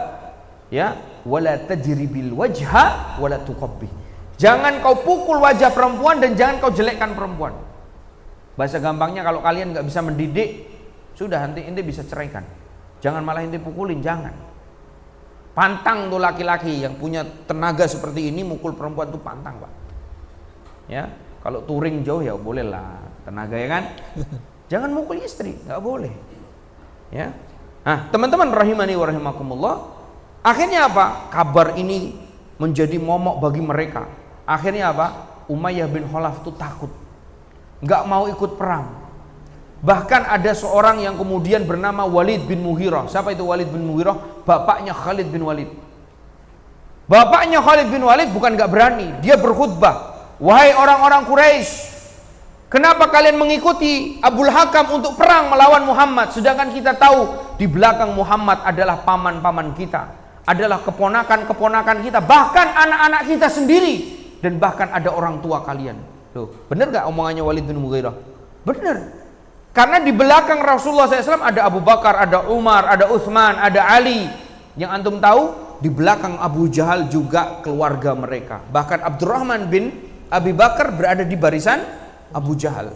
ya, wala tajribil wajha wala tuqabbih. Jangan kau pukul wajah perempuan dan jangan kau jelekkan perempuan. Bahasa gampangnya, kalau kalian nggak bisa mendidik, sudah nanti ente bisa ceraikan. Jangan malah ente pukulin, jangan. Pantang tuh laki-laki yang punya tenaga seperti ini, mukul perempuan tuh pantang, Pak. Ya, kalau touring jauh ya boleh lah, tenaga ya kan. Jangan mukul istri, nggak boleh. Ya. Nah, teman-teman rahimani wa rahimakumullah, akhirnya apa? Kabar ini menjadi momok bagi mereka. Akhirnya apa? Umayyah bin Khalaf itu takut, nggak mau ikut perang. Bahkan ada seorang yang kemudian bernama Walid bin Mughirah. Siapa itu Walid bin Mughirah? Bapaknya Khalid bin Walid. Bapaknya Khalid bin Walid bukan nggak berani, dia berkhutbah, wahai orang-orang Quraisy, kenapa kalian mengikuti Abul Hakam untuk perang melawan Muhammad? Sedangkan kita tahu di belakang Muhammad adalah paman-paman kita, adalah keponakan-keponakan kita, bahkan anak-anak kita sendiri, dan bahkan ada orang tua kalian. Loh, benar gak omongannya Walid bin Mughirah? Benar. Karena di belakang Rasulullah SAW ada Abu Bakar, ada Umar, ada Utsman, ada Ali. Yang antum tahu, di belakang Abu Jahal juga keluarga mereka. Bahkan Abdurrahman bin Abi Bakar berada di barisan Abu Jahal.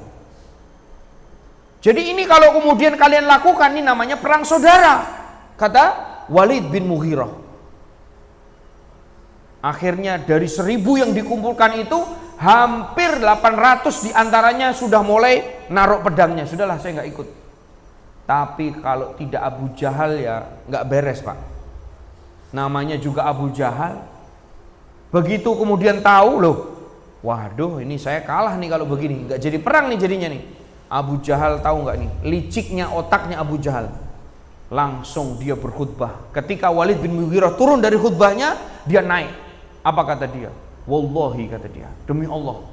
Jadi ini kalau kemudian kalian lakukan, ini namanya perang saudara, kata Walid bin Mughirah. Akhirnya dari 1000 yang dikumpulkan itu, hampir 800 diantaranya sudah mulai naruh pedangnya. Sudahlah, saya nggak ikut. Tapi kalau tidak Abu Jahal ya nggak beres, Pak. Namanya juga Abu Jahal. Begitu kemudian tahu, loh, waduh ini saya kalah nih kalau begini, nggak jadi perang nih jadinya nih. Abu Jahal tahu nggak nih, liciknya otaknya Abu Jahal. Langsung dia berkhutbah. Ketika Walid bin Mughirah turun dari khutbahnya, dia naik. Apa kata dia? Wallahi, kata dia, demi Allah,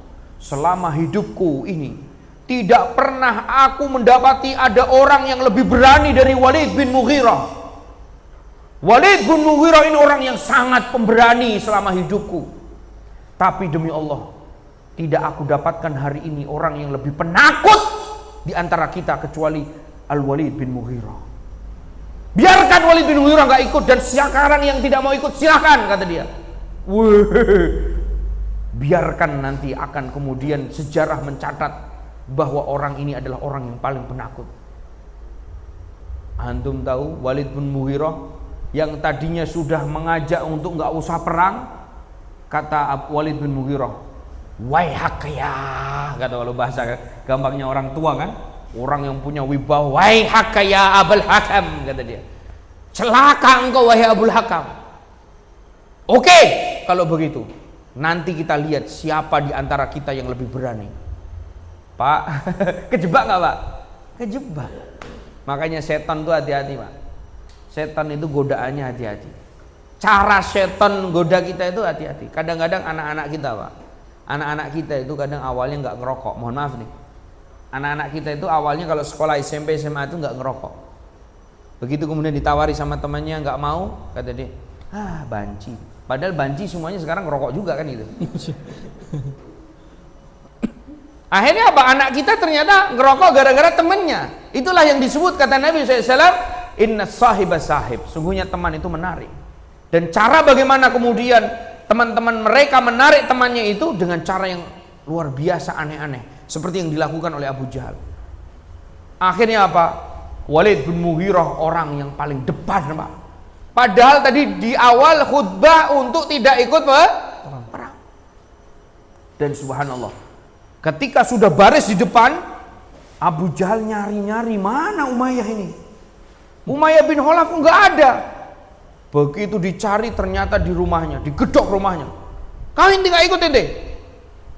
selama hidupku ini tidak pernah aku mendapati ada orang yang lebih berani dari Walid bin Mughirah. Walid bin Mughirah ini orang yang sangat pemberani selama hidupku. Tapi demi Allah, tidak aku dapatkan hari ini orang yang lebih penakut di antara kita kecuali Al-Walid bin Mughirah. Biarkan Walid bin Mughirah nggak ikut, dan sekarang yang tidak mau ikut silahkan, kata dia. Biarkan, nanti akan kemudian sejarah mencatat bahwa orang ini adalah orang yang paling penakut. Antum tahu Walid bin Mughirah yang tadinya sudah mengajak untuk nggak usah perang, kata Walid bin Mughirah, waihak ya, kata kalau bahasa gampangnya orang tua kan, orang yang punya wibawa, waihak ya Abul Hakam, kata dia, celaka engkau wahai Abul Hakam. Oke, kalau begitu nanti kita lihat siapa di antara kita yang lebih berani. Pak, kejebak nggak Pak? Kejebak. Makanya setan itu hati-hati Pak. Setan itu godaannya hati-hati. Cara setan goda kita itu hati-hati. Kadang-kadang anak-anak kita Pak, anak-anak kita itu kadang awalnya nggak ngerokok. Mohon maaf nih, anak-anak kita itu awalnya kalau sekolah SMP SMA itu nggak ngerokok. Begitu kemudian ditawari sama temannya nggak mau, kata dia, banci. Padahal banci semuanya sekarang ngerokok juga kan itu. Akhirnya apa? Anak kita ternyata ngerokok gara-gara temannya. Itulah yang disebut kata Nabi SAW, inna sahiba sahib. Sungguhnya teman itu menarik. Dan cara bagaimana kemudian teman-teman mereka menarik temannya itu dengan cara yang luar biasa aneh-aneh, seperti yang dilakukan oleh Abu Jahal. Akhirnya apa? Walid bin Mughirah orang yang paling depan Pak. Padahal tadi di awal khutbah untuk tidak ikut perang. Dan subhanallah, ketika sudah baris di depan, Abu Jahal nyari-nyari mana Umayyah ini. Umayyah bin Khalaf enggak ada. Begitu dicari ternyata di rumahnya, digedok rumahnya. Kau ini nggak ikut ente?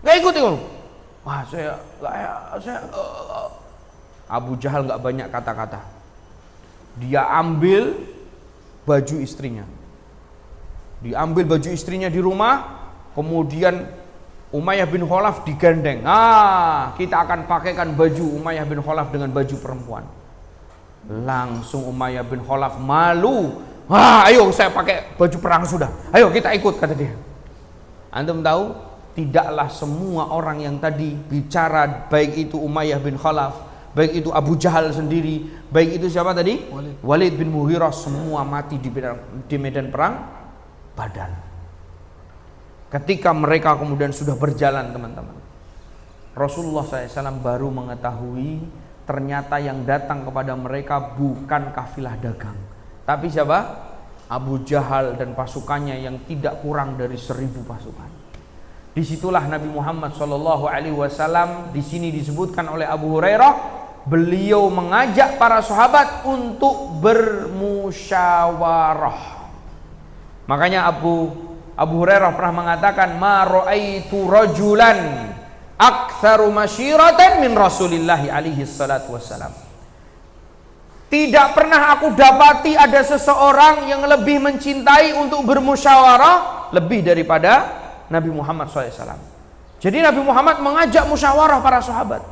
Nggak ikut kamu? Wah saya Abu Jahal nggak banyak kata-kata. Dia ambil baju istrinya. Diambil baju istrinya di rumah, kemudian Umayyah bin Khalaf digandeng. Kita akan pakaikan baju Umayyah bin Khalaf dengan baju perempuan. Langsung Umayyah bin Khalaf malu. Ayo saya pakai baju perang sudah. Ayo kita ikut, kata dia. Antum tahu, tidaklah semua orang yang tadi bicara, baik itu Umayyah bin Khalaf, baik itu Abu Jahal sendiri, baik itu siapa tadi? Walid bin Mughirah, semua mati di medan perang Badar. Ketika mereka kemudian sudah berjalan teman-teman, Rasulullah SAW baru mengetahui ternyata yang datang kepada mereka bukan kafilah dagang, tapi siapa? Abu Jahal dan pasukannya yang tidak kurang dari 1000 pasukan. Disitulah Nabi Muhammad SAW di sini disebutkan oleh Abu Hurairah, beliau mengajak para sahabat untuk bermusyawarah. Makanya Abu Hurairah pernah mengatakan, ma ra'aitu rajulan aktsaru masyiratan min Rasulillahi alaihi salatu wassalam. Tidak pernah aku dapati ada seseorang yang lebih mencintai untuk bermusyawarah lebih daripada Nabi Muhammad SAW. Jadi Nabi Muhammad mengajak musyawarah para sahabat.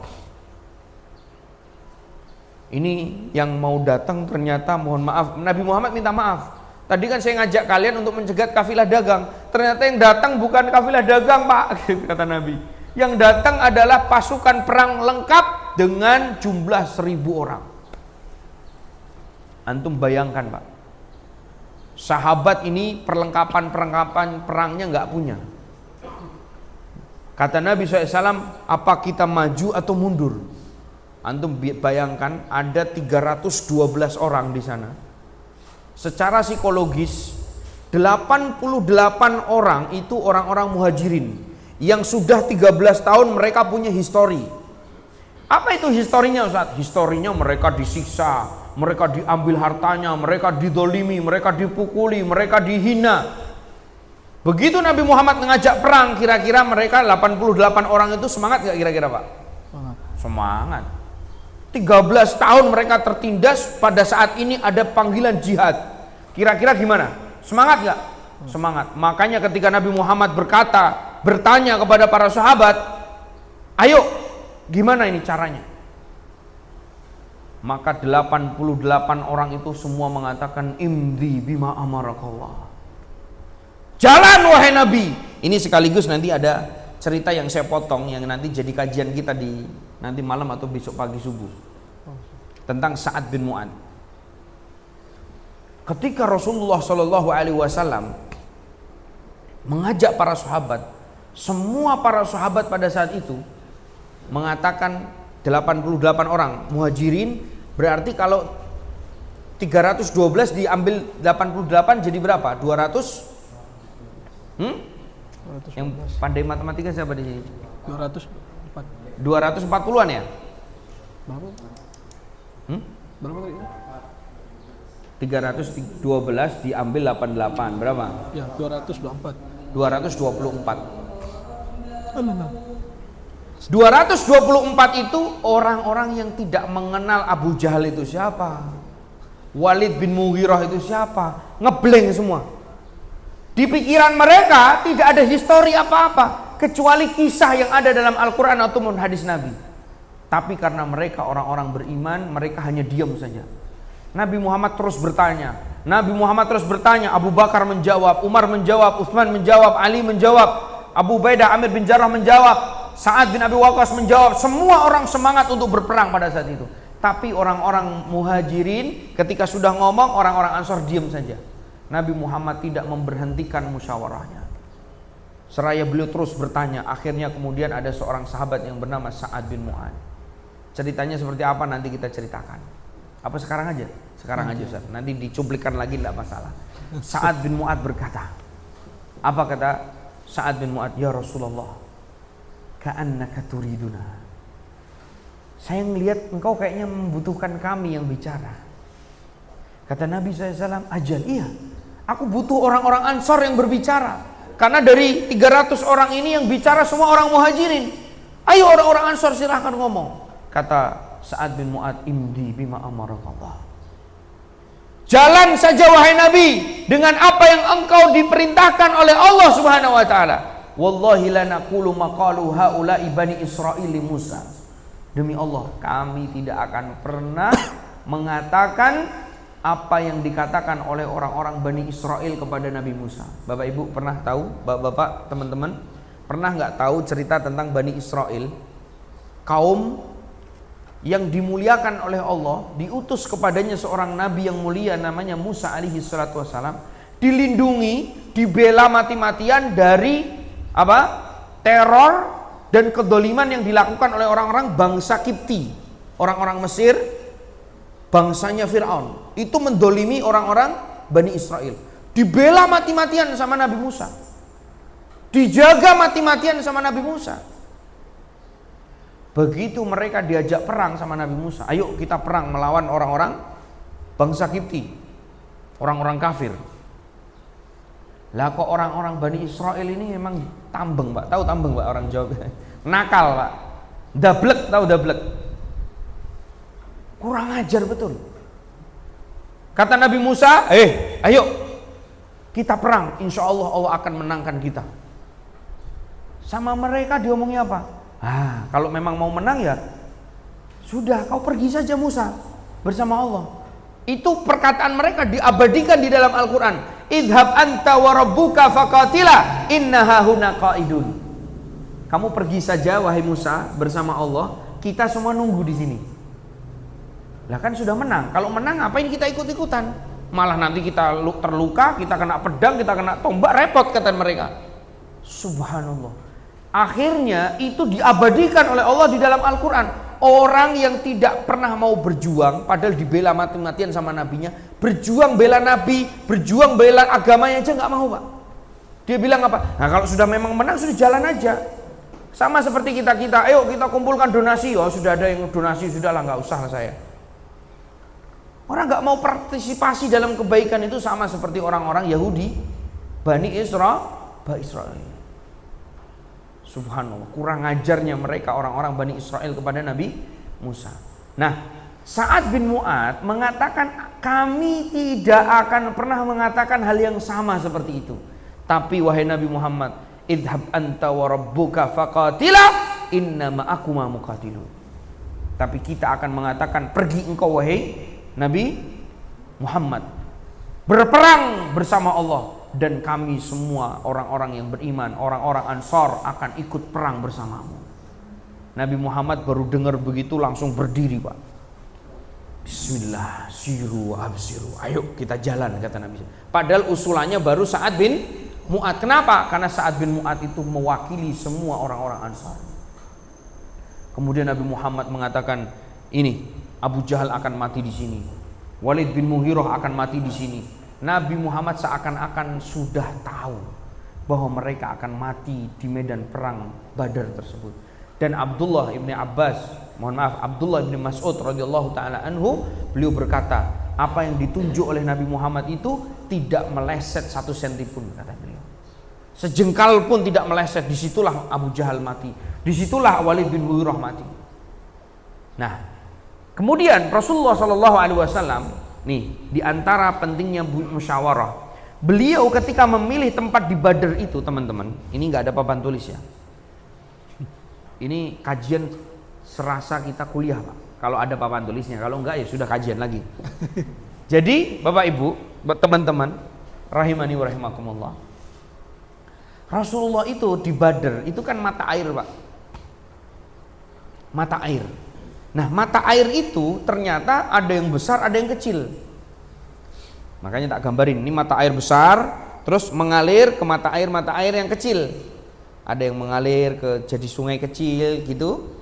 Ini yang mau datang ternyata mohon maaf, Nabi Muhammad minta maaf. Tadi kan saya ngajak kalian untuk mencegat kafilah dagang, ternyata yang datang bukan kafilah dagang Pak, kata Nabi. Yang datang adalah pasukan perang lengkap dengan jumlah 1000 orang. Antum bayangkan Pak, sahabat ini perlengkapan perangnya nggak punya. Kata Nabi SAW, apa kita maju atau mundur? Antum bayangkan ada 312 orang di sana. Secara psikologis 88 orang itu orang-orang muhajirin yang sudah 13 tahun mereka punya histori. Apa itu historinya Ustaz? Historinya mereka disiksa, mereka diambil hartanya, mereka didolimi, mereka dipukuli, mereka dihina. Begitu Nabi Muhammad mengajak perang, kira-kira mereka 88 orang itu semangat gak kira-kira Pak? Semangat. 13 tahun mereka tertindas, pada saat ini ada panggilan jihad. Kira-kira gimana? Semangat gak? Semangat. Makanya ketika Nabi Muhammad bertanya kepada para sahabat, ayo gimana ini caranya? Maka 88 orang itu semua mengatakan, imdi bima amarakallah. Jalan wahai Nabi. Ini sekaligus nanti ada cerita yang saya potong yang nanti jadi kajian kita di nanti malam atau besok pagi subuh tentang Sa'ad bin Mu'adz. Ketika Rasulullah Shallallahu Alaihi Wasallam mengajak para sahabat, semua para sahabat pada saat itu mengatakan 88 orang muhajirin, berarti kalau 312 diambil 88 jadi berapa? 200? Yang pandai matematika siapa di sini? 240-an ya? Berapa? Berapa tadi? 312 diambil 88 berapa? Ya, 224. 224 itu orang-orang yang tidak mengenal Abu Jahal itu siapa, Walid bin Mughirah itu siapa, ngeblank semua. Di pikiran mereka tidak ada histori apa-apa kecuali kisah yang ada dalam Al-Quran ataupun hadis Nabi. Tapi karena mereka orang-orang beriman, mereka hanya diam saja. Nabi Muhammad terus bertanya, Abu Bakar menjawab, Umar menjawab, Utsman menjawab, Ali menjawab, Abu Ubaidah Amir bin Jarrah menjawab, Sa'ad bin Abi Waqqas menjawab. Semua orang semangat untuk berperang pada saat itu. Tapi orang-orang muhajirin ketika sudah ngomong, orang-orang Ansor diam saja. Nabi Muhammad tidak memberhentikan musyawarahnya. Seraya beliau terus bertanya, akhirnya kemudian ada seorang sahabat yang bernama Sa'ad bin Mu'ad. Ceritanya seperti apa nanti kita ceritakan. Apa sekarang aja? Sekarang aja Ustaz. Nanti dicuplikan lagi tidak masalah. Sa'ad bin Mu'ad berkata, apa kata Sa'ad bin Mu'ad? Ya Rasulullah, ka'annaka turiduna. Saya melihat engkau kayaknya membutuhkan kami yang bicara. Kata Nabi SAW, ajal, iya, aku butuh orang-orang Ansor yang berbicara. Karena dari 300 orang ini yang bicara semua orang muhajirin. Ayo orang-orang Ansor silahkan ngomong. Kata Sa'ad bin Mu'ad, imdi bima amarakallah. Jalan saja wahai Nabi dengan apa yang engkau diperintahkan oleh Allah Subhanahu wa taala. Wallahi la naqulu maqalu haula'i bani Israil Musa. Demi Allah, kami tidak akan pernah mengatakan apa yang dikatakan oleh orang-orang Bani Israel kepada Nabi Musa. Bapak Ibu pernah tahu, Bapak, teman-teman, pernah nggak tahu cerita tentang Bani Israel? Kaum yang dimuliakan oleh Allah, diutus kepadanya seorang nabi yang mulia namanya Musa alaihi salatu wassalam, dilindungi, dibela mati-matian dari apa? Teror dan kedoliman yang dilakukan oleh orang-orang bangsa Kipti, orang-orang Mesir, bangsanya Fir'aun. Itu mendolimi orang-orang Bani Israel. Dibela mati-matian sama Nabi Musa, dijaga mati-matian sama Nabi Musa. Begitu mereka diajak perang sama Nabi Musa, ayo kita perang melawan orang-orang bangsa Kipti, orang-orang kafir. Lah kok orang-orang Bani Israel ini memang tambeng, Pak. Tahu tambeng, Pak, orang Jawa? Nakal, Pak. Dablek, tahu dablek? Kurang ajar betul. Kata Nabi Musa, ayo kita perang, insya Allah Allah akan menangkan kita. Sama mereka diomongnya apa? Kalau memang mau menang ya sudah, kau pergi saja Musa bersama Allah. Itu perkataan mereka diabadikan di dalam Al-Quran. Idhab anta wa rabbuka faqatila inna hahuna qaidun. Kamu pergi saja wahai Musa bersama Allah, kita semua nunggu di sini. Lah kan sudah menang. Kalau menang ngapain kita ikut-ikutan? Malah nanti kita terluka, kita kena pedang, kita kena tombak, repot kata mereka. Subhanallah. Akhirnya itu diabadikan oleh Allah di dalam Al-Quran. Orang yang tidak pernah mau berjuang, padahal dibela mati-matian sama nabinya, berjuang bela nabi, berjuang bela agamanya aja nggak mau, Pak. Dia bilang apa? Nah kalau sudah memang menang, sudah jalan aja. Sama seperti kita, ayo kita kumpulkan donasi. Oh sudah ada yang donasi, sudahlah nggak usah lah saya. Orang nggak mau partisipasi dalam kebaikan itu sama seperti orang-orang Yahudi, Bani Israel. Subhanallah, kurang ajarnya mereka orang-orang Bani Israel kepada Nabi Musa. Nah, Sa'ad bin Mu'ad mengatakan, kami tidak akan pernah mengatakan hal yang sama seperti itu. Tapi wahai Nabi Muhammad, idhab anta wa rabbuka faqatila inna ma'akuma muqatilun. Tapi kita akan mengatakan, pergi engkau wahai Nabi Muhammad, berperang bersama Allah, dan kami semua orang-orang yang beriman, orang-orang Ansar akan ikut perang bersamamu. Nabi Muhammad baru dengar begitu langsung berdiri, Pak. Bismillah, siru absiru. Ayo kita jalan, kata Nabi. Padahal usulannya baru Sa'ad bin Mu'adz. Kenapa? Karena Sa'ad bin Mu'adz itu mewakili semua orang-orang Ansar. Kemudian Nabi Muhammad mengatakan, ini Abu Jahal akan mati di sini, Walid bin Mughirah akan mati di sini. Nabi Muhammad seakan-akan sudah tahu bahwa mereka akan mati di medan perang Badar tersebut. Dan Abdullah ibni Abbas, Abdullah ibni Mas'ud radhiyallahu taala anhu, beliau berkata, apa yang ditunjuk oleh Nabi Muhammad itu tidak meleset 1 senti pun, kata beliau. Sejengkal pun tidak meleset. Disitulah Abu Jahal mati, disitulah Walid bin Mughirah mati. Nah, kemudian Rasulullah SAW, nih, di antara pentingnya musyawarah, beliau ketika memilih tempat di Badar itu, teman-teman, ini nggak ada papan tulis ya. Ini kajian serasa kita kuliah, Pak. Kalau ada papan tulisnya, kalau enggak ya sudah kajian lagi. Jadi, Bapak Ibu, teman-teman, rahimani wa rahimakumullah. Rasulullah itu di Badar itu kan mata air, Pak. Mata air. Nah, mata air itu ternyata ada yang besar, ada yang kecil. Makanya tak gambarin, ini mata air besar, terus mengalir ke mata air yang kecil. Ada yang mengalir ke jadi sungai kecil gitu.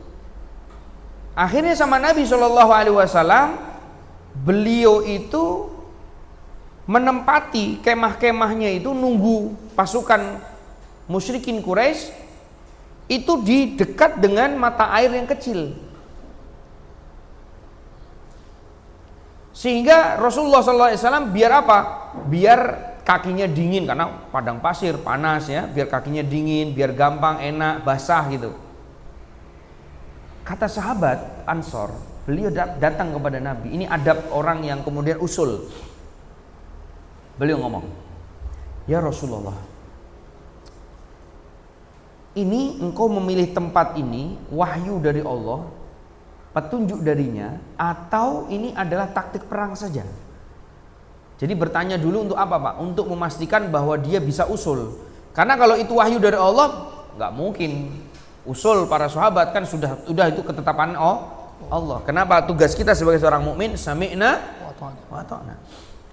Akhirnya sama Nabi SAW, beliau itu menempati kemah-kemahnya itu, nunggu pasukan musyrikin Quraisy itu di dekat dengan mata air yang kecil. Sehingga Rasulullah SAW biar apa? Biar kakinya dingin, karena padang pasir panas ya, biar kakinya dingin, biar gampang, enak, basah gitu. Kata sahabat Ansor, beliau datang kepada Nabi. Ini adab orang yang kemudian usul. Beliau ngomong, ya Rasulullah, ini engkau memilih tempat ini wahyu dari Allah, petunjuk darinya, atau ini adalah taktik perang saja? Jadi bertanya dulu untuk apa, Pak? Untuk memastikan bahwa dia bisa usul. Karena kalau itu wahyu dari Allah, nggak mungkin usul para sahabat, kan sudah itu ketetapan Allah. Kenapa? Tugas kita sebagai seorang mukmin, sami'na wa ata'na.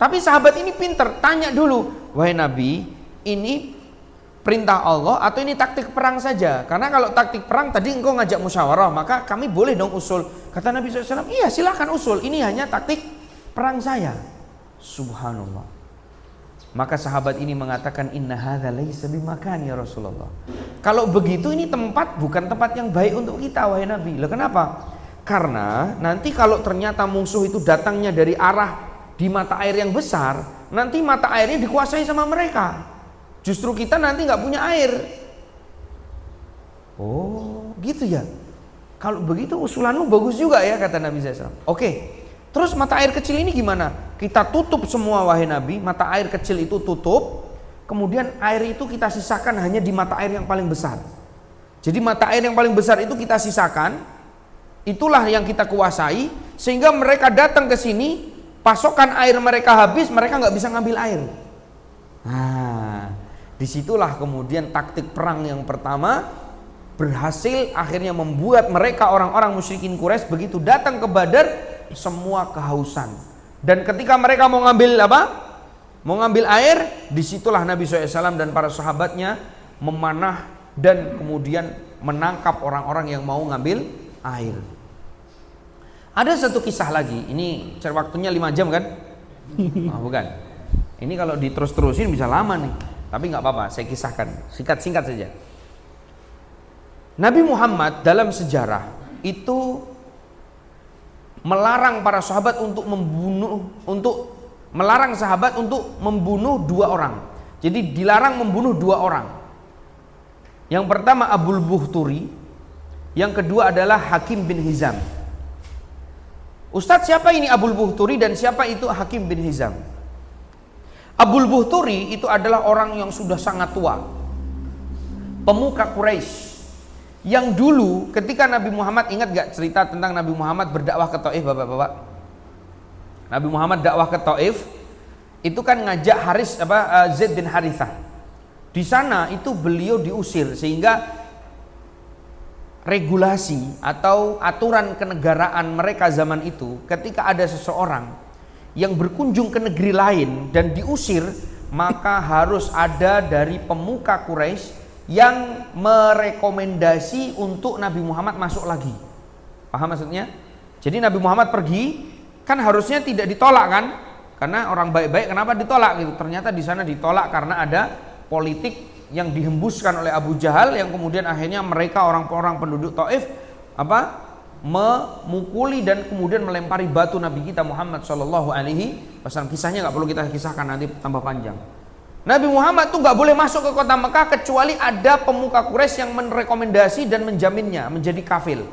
Tapi sahabat ini pinter, tanya dulu, wahai Nabi, ini perintah Allah atau ini taktik perang saja? Karena kalau taktik perang tadi engkau ngajak musyawarah, maka kami boleh dong usul. Kata Nabi SAW, iya silahkan usul, ini hanya taktik perang saya. Subhanallah. Maka sahabat ini mengatakan, inna hadza laisa bimakan ya Rasulullah. Kalau begitu ini bukan tempat yang baik untuk kita, wahai Nabi. Lah kenapa? Karena nanti kalau ternyata musuh itu datangnya dari arah di mata air yang besar, nanti mata airnya dikuasai sama mereka. Justru kita nanti nggak punya air. Oh, gitu ya. Kalau begitu usulanmu bagus juga ya, kata Nabi SAW. Oke. Terus mata air kecil ini gimana? Kita tutup semua, wahai Nabi. Mata air kecil itu tutup. Kemudian air itu kita sisakan hanya di mata air yang paling besar. Jadi mata air yang paling besar itu kita sisakan. Itulah yang kita kuasai. Sehingga mereka datang ke sini, pasokan air mereka habis, mereka nggak bisa ngambil air. Nah, disitulah kemudian taktik perang yang pertama berhasil, akhirnya membuat mereka orang-orang musyrikin Quraisy begitu datang ke Badar semua kehausan. Dan ketika mereka mau ngambil apa? Mau ngambil air, disitulah Nabi SAW dan para sahabatnya memanah dan kemudian menangkap orang-orang yang mau ngambil air. Ada satu kisah lagi, ini waktunya 5 jam kan? Oh, bukan. Ini kalau diterus-terusin bisa lama nih. Tapi nggak apa-apa, saya kisahkan singkat-singkat saja. Nabi Muhammad dalam sejarah itu melarang para sahabat melarang sahabat untuk membunuh 2 orang. Jadi dilarang membunuh 2 orang. Yang pertama Abul Buhturi, yang kedua adalah Hakim bin Hizam. Ustadz, siapa ini Abul Buhturi dan siapa itu Hakim bin Hizam? Abul Buhturi itu adalah orang yang sudah sangat tua, pemuka Quraisy, yang dulu ketika Nabi Muhammad, ingat gak cerita tentang Nabi Muhammad berdakwah ke Taif, bapak-bapak? Nabi Muhammad dakwah ke Taif itu kan ngajak Zaid bin Harithah. Di sana itu beliau diusir sehingga regulasi atau aturan kenegaraan mereka zaman itu, ketika ada seseorang yang berkunjung ke negeri lain dan diusir, maka harus ada dari pemuka Quraisy yang merekomendasi untuk Nabi Muhammad masuk lagi. Paham maksudnya? Jadi Nabi Muhammad pergi, kan harusnya tidak ditolak kan? Karena orang baik-baik, kenapa ditolak gitu? Ternyata di sana ditolak karena ada politik yang dihembuskan oleh Abu Jahal, yang kemudian akhirnya mereka orang-orang penduduk Taif memukuli dan kemudian melempari batu Nabi kita Muhammad Shallallahu Alaihi Wasallam. Kisahnya nggak perlu kita kisahkan, nanti tambah panjang. Nabi Muhammad tuh nggak boleh masuk ke kota Mekah kecuali ada pemuka Quraisy yang merekomendasi dan menjaminnya menjadi kafil.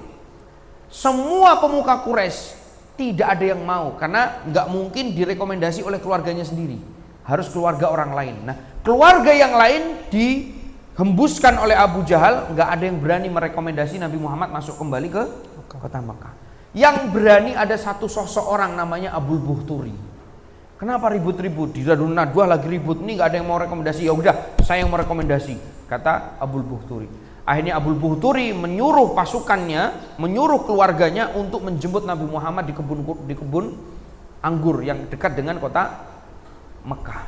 Semua pemuka Quraisy tidak ada yang mau, karena nggak mungkin direkomendasi oleh keluarganya sendiri, harus keluarga orang lain. Nah, keluarga yang lain dihembuskan oleh Abu Jahal, nggak ada yang berani merekomendasi Nabi Muhammad masuk kembali ke kota Mekah. Yang berani ada satu sosok orang namanya Abul Buhturi. Kenapa ribut-ribut? Di Darun Nadwah lagi ribut, ini nggak ada yang mau rekomendasi. Ya udah, saya yang merekomendasi, kata Abul Buhturi. Akhirnya Abul Buhturi menyuruh pasukannya, menyuruh keluarganya untuk menjemput Nabi Muhammad di kebun anggur yang dekat dengan kota Mekah.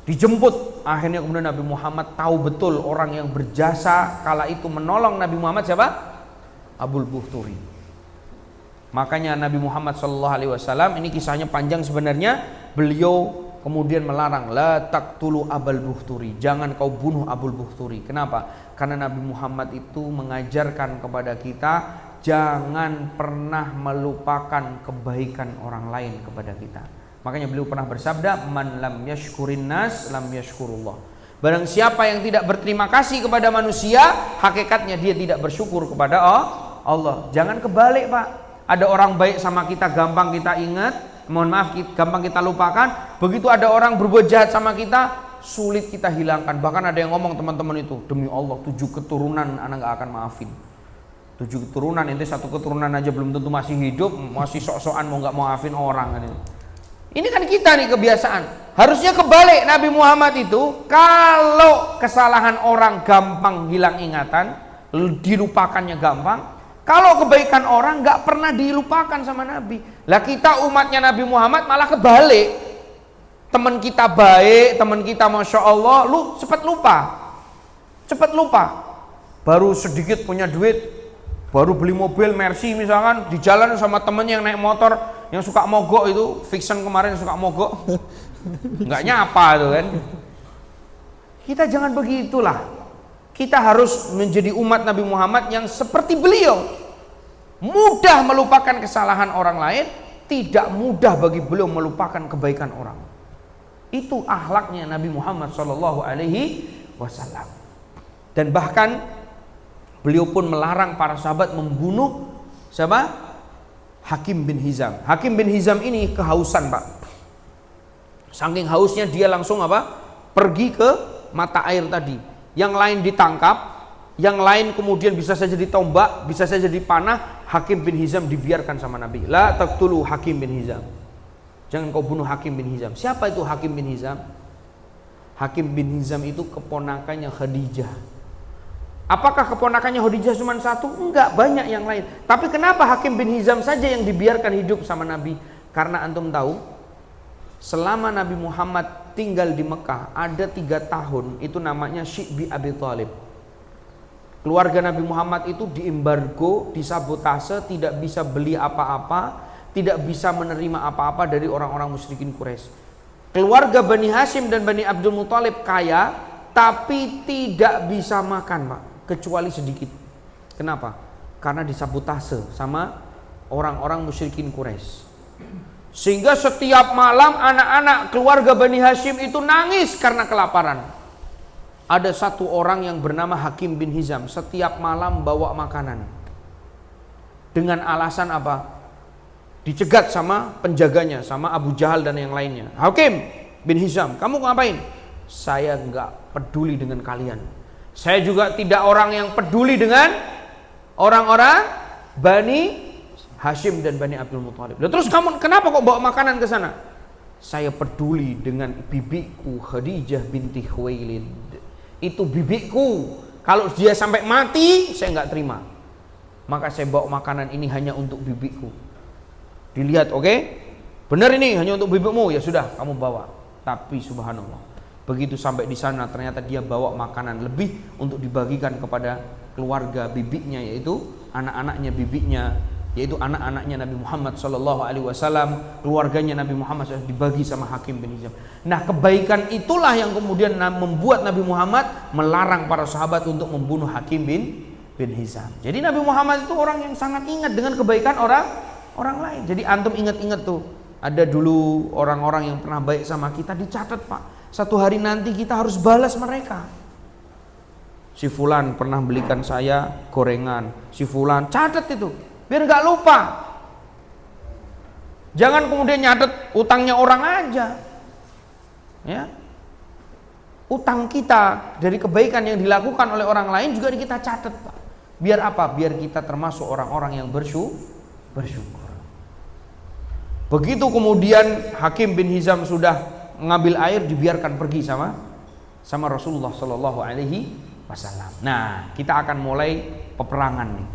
Dijemput, akhirnya kemudian Nabi Muhammad tahu betul orang yang berjasa kala itu menolong Nabi Muhammad siapa? Abul Buhturi. Makanya Nabi Muhammad SAW, ini kisahnya panjang sebenarnya, beliau kemudian melarang, la taqtulu Abul Buhturi, jangan kau bunuh Abul Buhturi. Kenapa? Karena Nabi Muhammad itu mengajarkan kepada kita jangan pernah melupakan kebaikan orang lain kepada kita. Makanya beliau pernah bersabda, man lam yashkurin nas lam yashkurullah. Barang siapa yang tidak berterima kasih kepada manusia, hakikatnya dia tidak bersyukur kepada Allah. Jangan kebalik, Pak. Ada orang baik sama kita gampang kita ingat, gampang kita lupakan. Begitu ada orang berbuat jahat sama kita, sulit kita hilangkan. Bahkan ada yang ngomong teman-teman itu, demi Allah 7 keturunan anak gak akan maafin. 7 keturunan, ente 1 keturunan aja belum tentu masih hidup, masih sok-sokan mau gak maafin orang. Ini kan kita nih kebiasaan. Harusnya kebalik. Nabi Muhammad itu kalau kesalahan orang gampang hilang ingatan, dilupakannya gampang. Kalau kebaikan orang gak pernah dilupakan sama Nabi. Lah kita umatnya Nabi Muhammad malah kebalik. Teman kita baik, teman kita Masya Allah, lu cepat lupa. Baru sedikit punya duit, baru beli mobil Mercy misalkan, di jalan sama temennya yang naik motor, yang suka mogok itu, Fiction kemarin suka mogok, nggak nyapa itu kan. Kita jangan begitulah. Kita harus menjadi umat Nabi Muhammad yang seperti beliau, mudah melupakan kesalahan orang lain, tidak mudah bagi beliau melupakan kebaikan orang. Itu akhlaknya Nabi Muhammad SAW. Dan bahkan beliau pun melarang para sahabat membunuh siapa? Hakim bin Hizam. Hakim bin Hizam ini kehausan, Pak. Saking hausnya dia langsung pergi ke mata air tadi. Yang lain ditangkap, yang lain kemudian bisa saja ditombak, bisa saja dipanah. Hakim bin Hizam dibiarkan sama Nabi. La taqtulu Hakim bin Hizam. Jangan kau bunuh Hakim bin Hizam. Siapa itu Hakim bin Hizam? Hakim bin Hizam itu keponakannya Khadijah. Apakah keponakannya Khadijah cuma satu? Enggak, banyak yang lain. Tapi kenapa Hakim bin Hizam saja yang dibiarkan hidup sama Nabi? Karena antum tahu, selama Nabi Muhammad tinggal di Mekah ada 3 tahun, itu namanya Syi'bi Abi Thalib. Keluarga Nabi Muhammad itu diembargo, disabotase, tidak bisa beli apa-apa, tidak bisa menerima apa-apa dari orang-orang musyrikin Quraisy. Keluarga Bani Hashim dan Bani Abdul Muthalib kaya, tapi tidak bisa makan, Pak, kecuali sedikit. Kenapa? Karena disabotase sama orang-orang musyrikin Quraisy. Sehingga setiap malam anak-anak keluarga Bani Hashim itu nangis karena kelaparan. Ada satu orang yang bernama Hakim bin Hizam, setiap malam bawa makanan. Dengan alasan apa? Dicegat sama penjaganya, sama Abu Jahal dan yang lainnya. Hakim bin Hizam, kamu ngapain? Saya enggak peduli dengan kalian. Saya juga tidak orang yang peduli dengan orang-orang Bani Hashim dan Bani Abdul Muthalib. Terus kamu kenapa kok bawa makanan ke sana? Saya peduli dengan bibiku Khadijah binti Khuwailid. Itu bibiku. Kalau dia sampai mati, saya nggak terima. maka saya bawa makanan ini hanya untuk bibiku. Dilihat, oke? Benar ini hanya untuk bibimu, ya sudah kamu bawa. Tapi subhanallah, begitu sampai di sana ternyata dia bawa makanan lebih untuk dibagikan kepada keluarga bibinya, yaitu anak-anaknya bibinya, yaitu anak-anaknya Nabi Muhammad SAW, keluarganya Nabi Muhammad SAW, dibagi sama Hakim bin Hizam. Nah, kebaikan itulah yang kemudian membuat Nabi Muhammad melarang para sahabat untuk membunuh Hakim bin Hizam. Jadi Nabi Muhammad itu orang yang sangat ingat dengan kebaikan orang lain. Jadi antum ingat-ingat tuh, ada dulu orang-orang yang pernah baik sama kita, dicatat Pak. Satu hari nanti kita harus balas mereka. Si fulan pernah belikan saya gorengan, si fulan, catat itu biar nggak lupa. Jangan kemudian nyatet utangnya orang aja, ya. Utang kita dari kebaikan yang dilakukan oleh orang lain juga kita catat Pak. Biar apa? Biar kita termasuk orang-orang yang bersyukur. Begitu kemudian Hakim bin Hizam sudah mengambil air, dibiarkan pergi sama Rasulullah Shallallahu Alaihi Wasallam. Nah, kita akan mulai peperangan nih.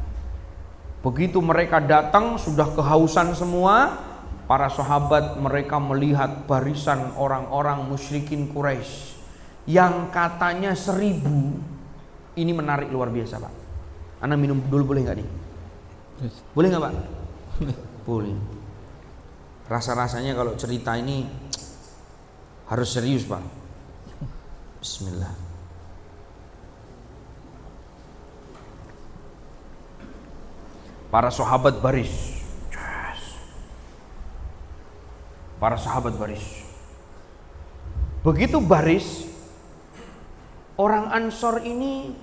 Begitu mereka datang sudah kehausan semua, para sahabat mereka melihat barisan orang-orang musyrikin Quraisy yang katanya 1000. Ini menarik luar biasa Pak. Ana minum dulu boleh nggak nih? Boleh nggak Pak? Boleh. Rasa-rasanya kalau cerita ini harus serius Pak. Bismillah. Para sahabat baris. Para sahabat baris. Begitu baris, orang Ansor ini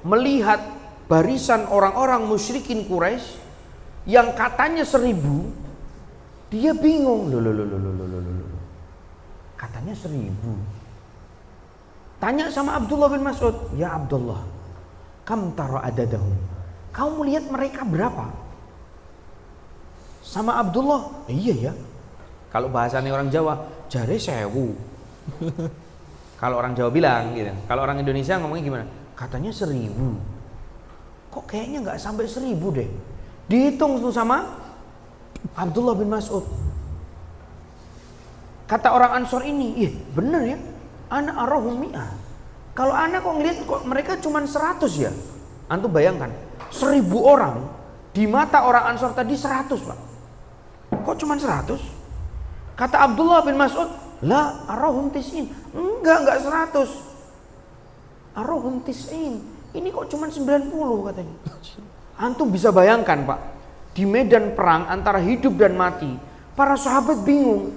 melihat barisan orang-orang musyrikin Quraisy yang katanya 1000, dia bingung. Loh. Katanya 1000. Tanya sama Abdullah bin Mas'ud, ya Abdullah, kam tara adadahum? Kamu melihat mereka berapa? Sama Abdullah, iya ya. Kalau bahasanya orang Jawa, jare 1000. Kalau orang Jawa bilang gitu. Kalau orang Indonesia ngomongnya gimana? Katanya 1000. Kok kayaknya nggak sampai 1000 deh. Dihitung tuh sama Abdullah bin Mas'ud. Kata orang Ansor ini, iya bener ya. Ana arahum mi'ah. Kalau ana kok ngeliat kok mereka cuma 100 ya. Antum bayangkan, 1000 orang di mata orang Ansor tadi 100 Pak. Kok cuma 100? Kata Abdullah bin Mas'ud, la arahum tis'in. Enggak 100. Arahum tis'in. Ini kok cuma 90 katanya. Antum bisa bayangkan Pak, di medan perang antara hidup dan mati, para sahabat bingung.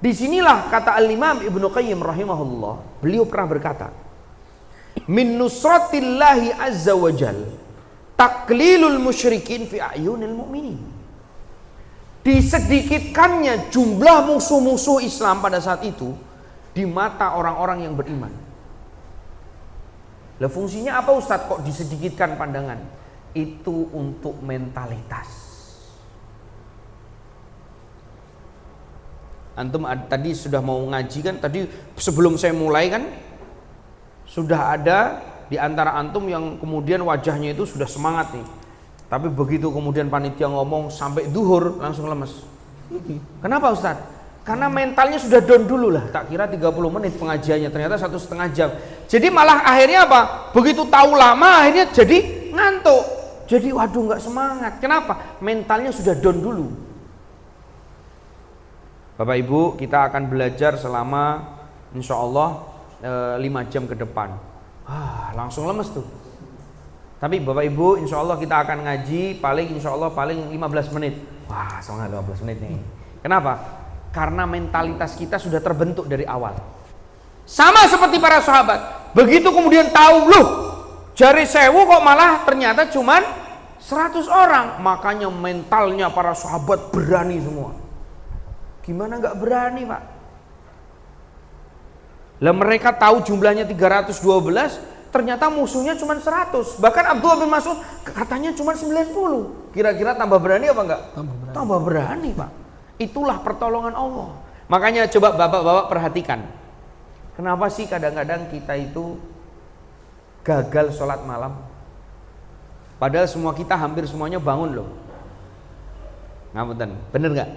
Disinilah kata Al-Imam Ibnu Qayyim rahimahullah, beliau pernah berkata, min nusratillahi azza wa jal taklilul musyrikin fi a'yunil mu'minin. Disedikitkannya jumlah musuh-musuh Islam pada saat itu di mata orang-orang yang beriman. Lah fungsinya apa Ustadz kok disedikitkan pandangan? Itu untuk mentalitas. Antum tadi sudah mau ngaji kan, tadi sebelum saya mulai kan sudah ada di antara antum yang kemudian wajahnya itu sudah semangat nih. Tapi begitu kemudian panitia ngomong sampai duhur langsung lemes. Kenapa Ustaz? Karena mentalnya sudah down dulu lah. Tak kira 30 menit pengajiannya, ternyata 1,5 jam. Jadi malah akhirnya apa? Begitu tahu lama akhirnya jadi ngantuk. Jadi waduh nggak semangat. Kenapa? Mentalnya sudah down dulu. Bapak Ibu, kita akan belajar selama insya Allah 5 jam ke depan. Langsung lemes tuh. Tapi Bapak Ibu, insya Allah kita akan ngaji paling insya Allah paling 15 menit. Wah, semangat 15 menit nih. Kenapa? Karena mentalitas kita sudah terbentuk dari awal. Sama seperti para sahabat. Begitu kemudian tahu, loh, jari 1000 kok malah ternyata cuman 100 orang. Makanya mentalnya para sahabat berani semua. Gimana nggak berani Pak? Lah mereka tahu jumlahnya 312, ternyata musuhnya cuma 100. Bahkan Abdullah bin Mas'ud katanya cuma 90. Kira-kira tambah berani apa enggak? Tambah berani Pak. Itulah pertolongan Allah. Makanya coba bapak-bapak perhatikan. Kenapa sih kadang-kadang kita itu gagal sholat malam? Padahal semua kita hampir semuanya bangun loh. Ngapunten, bener nggak?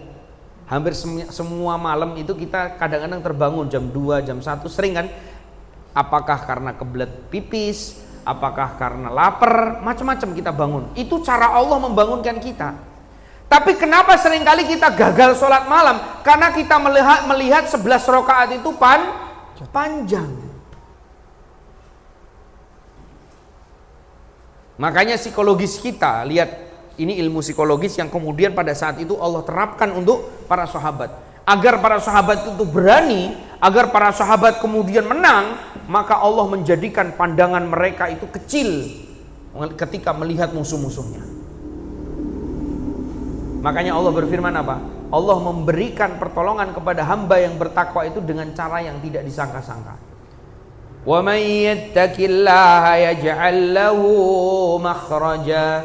Hampir semua malam itu kita kadang-kadang terbangun jam 2, jam 1, sering kan? Apakah karena kebelet pipis, apakah karena lapar, macam-macam kita bangun. Itu cara Allah membangunkan kita. Tapi kenapa seringkali kita gagal sholat malam? Karena kita melihat 11 rakaat itu panjang. Makanya psikologis kita, lihat ini ilmu psikologis yang kemudian pada saat itu Allah terapkan untuk para sahabat. Agar para sahabat itu berani, agar para sahabat kemudian menang, maka Allah menjadikan pandangan mereka itu kecil ketika melihat musuh-musuhnya. Makanya Allah berfirman apa? Allah memberikan pertolongan kepada hamba yang bertakwa itu dengan cara yang tidak disangka-sangka. Wa may yattaqillaha yaj'al lahu makhraja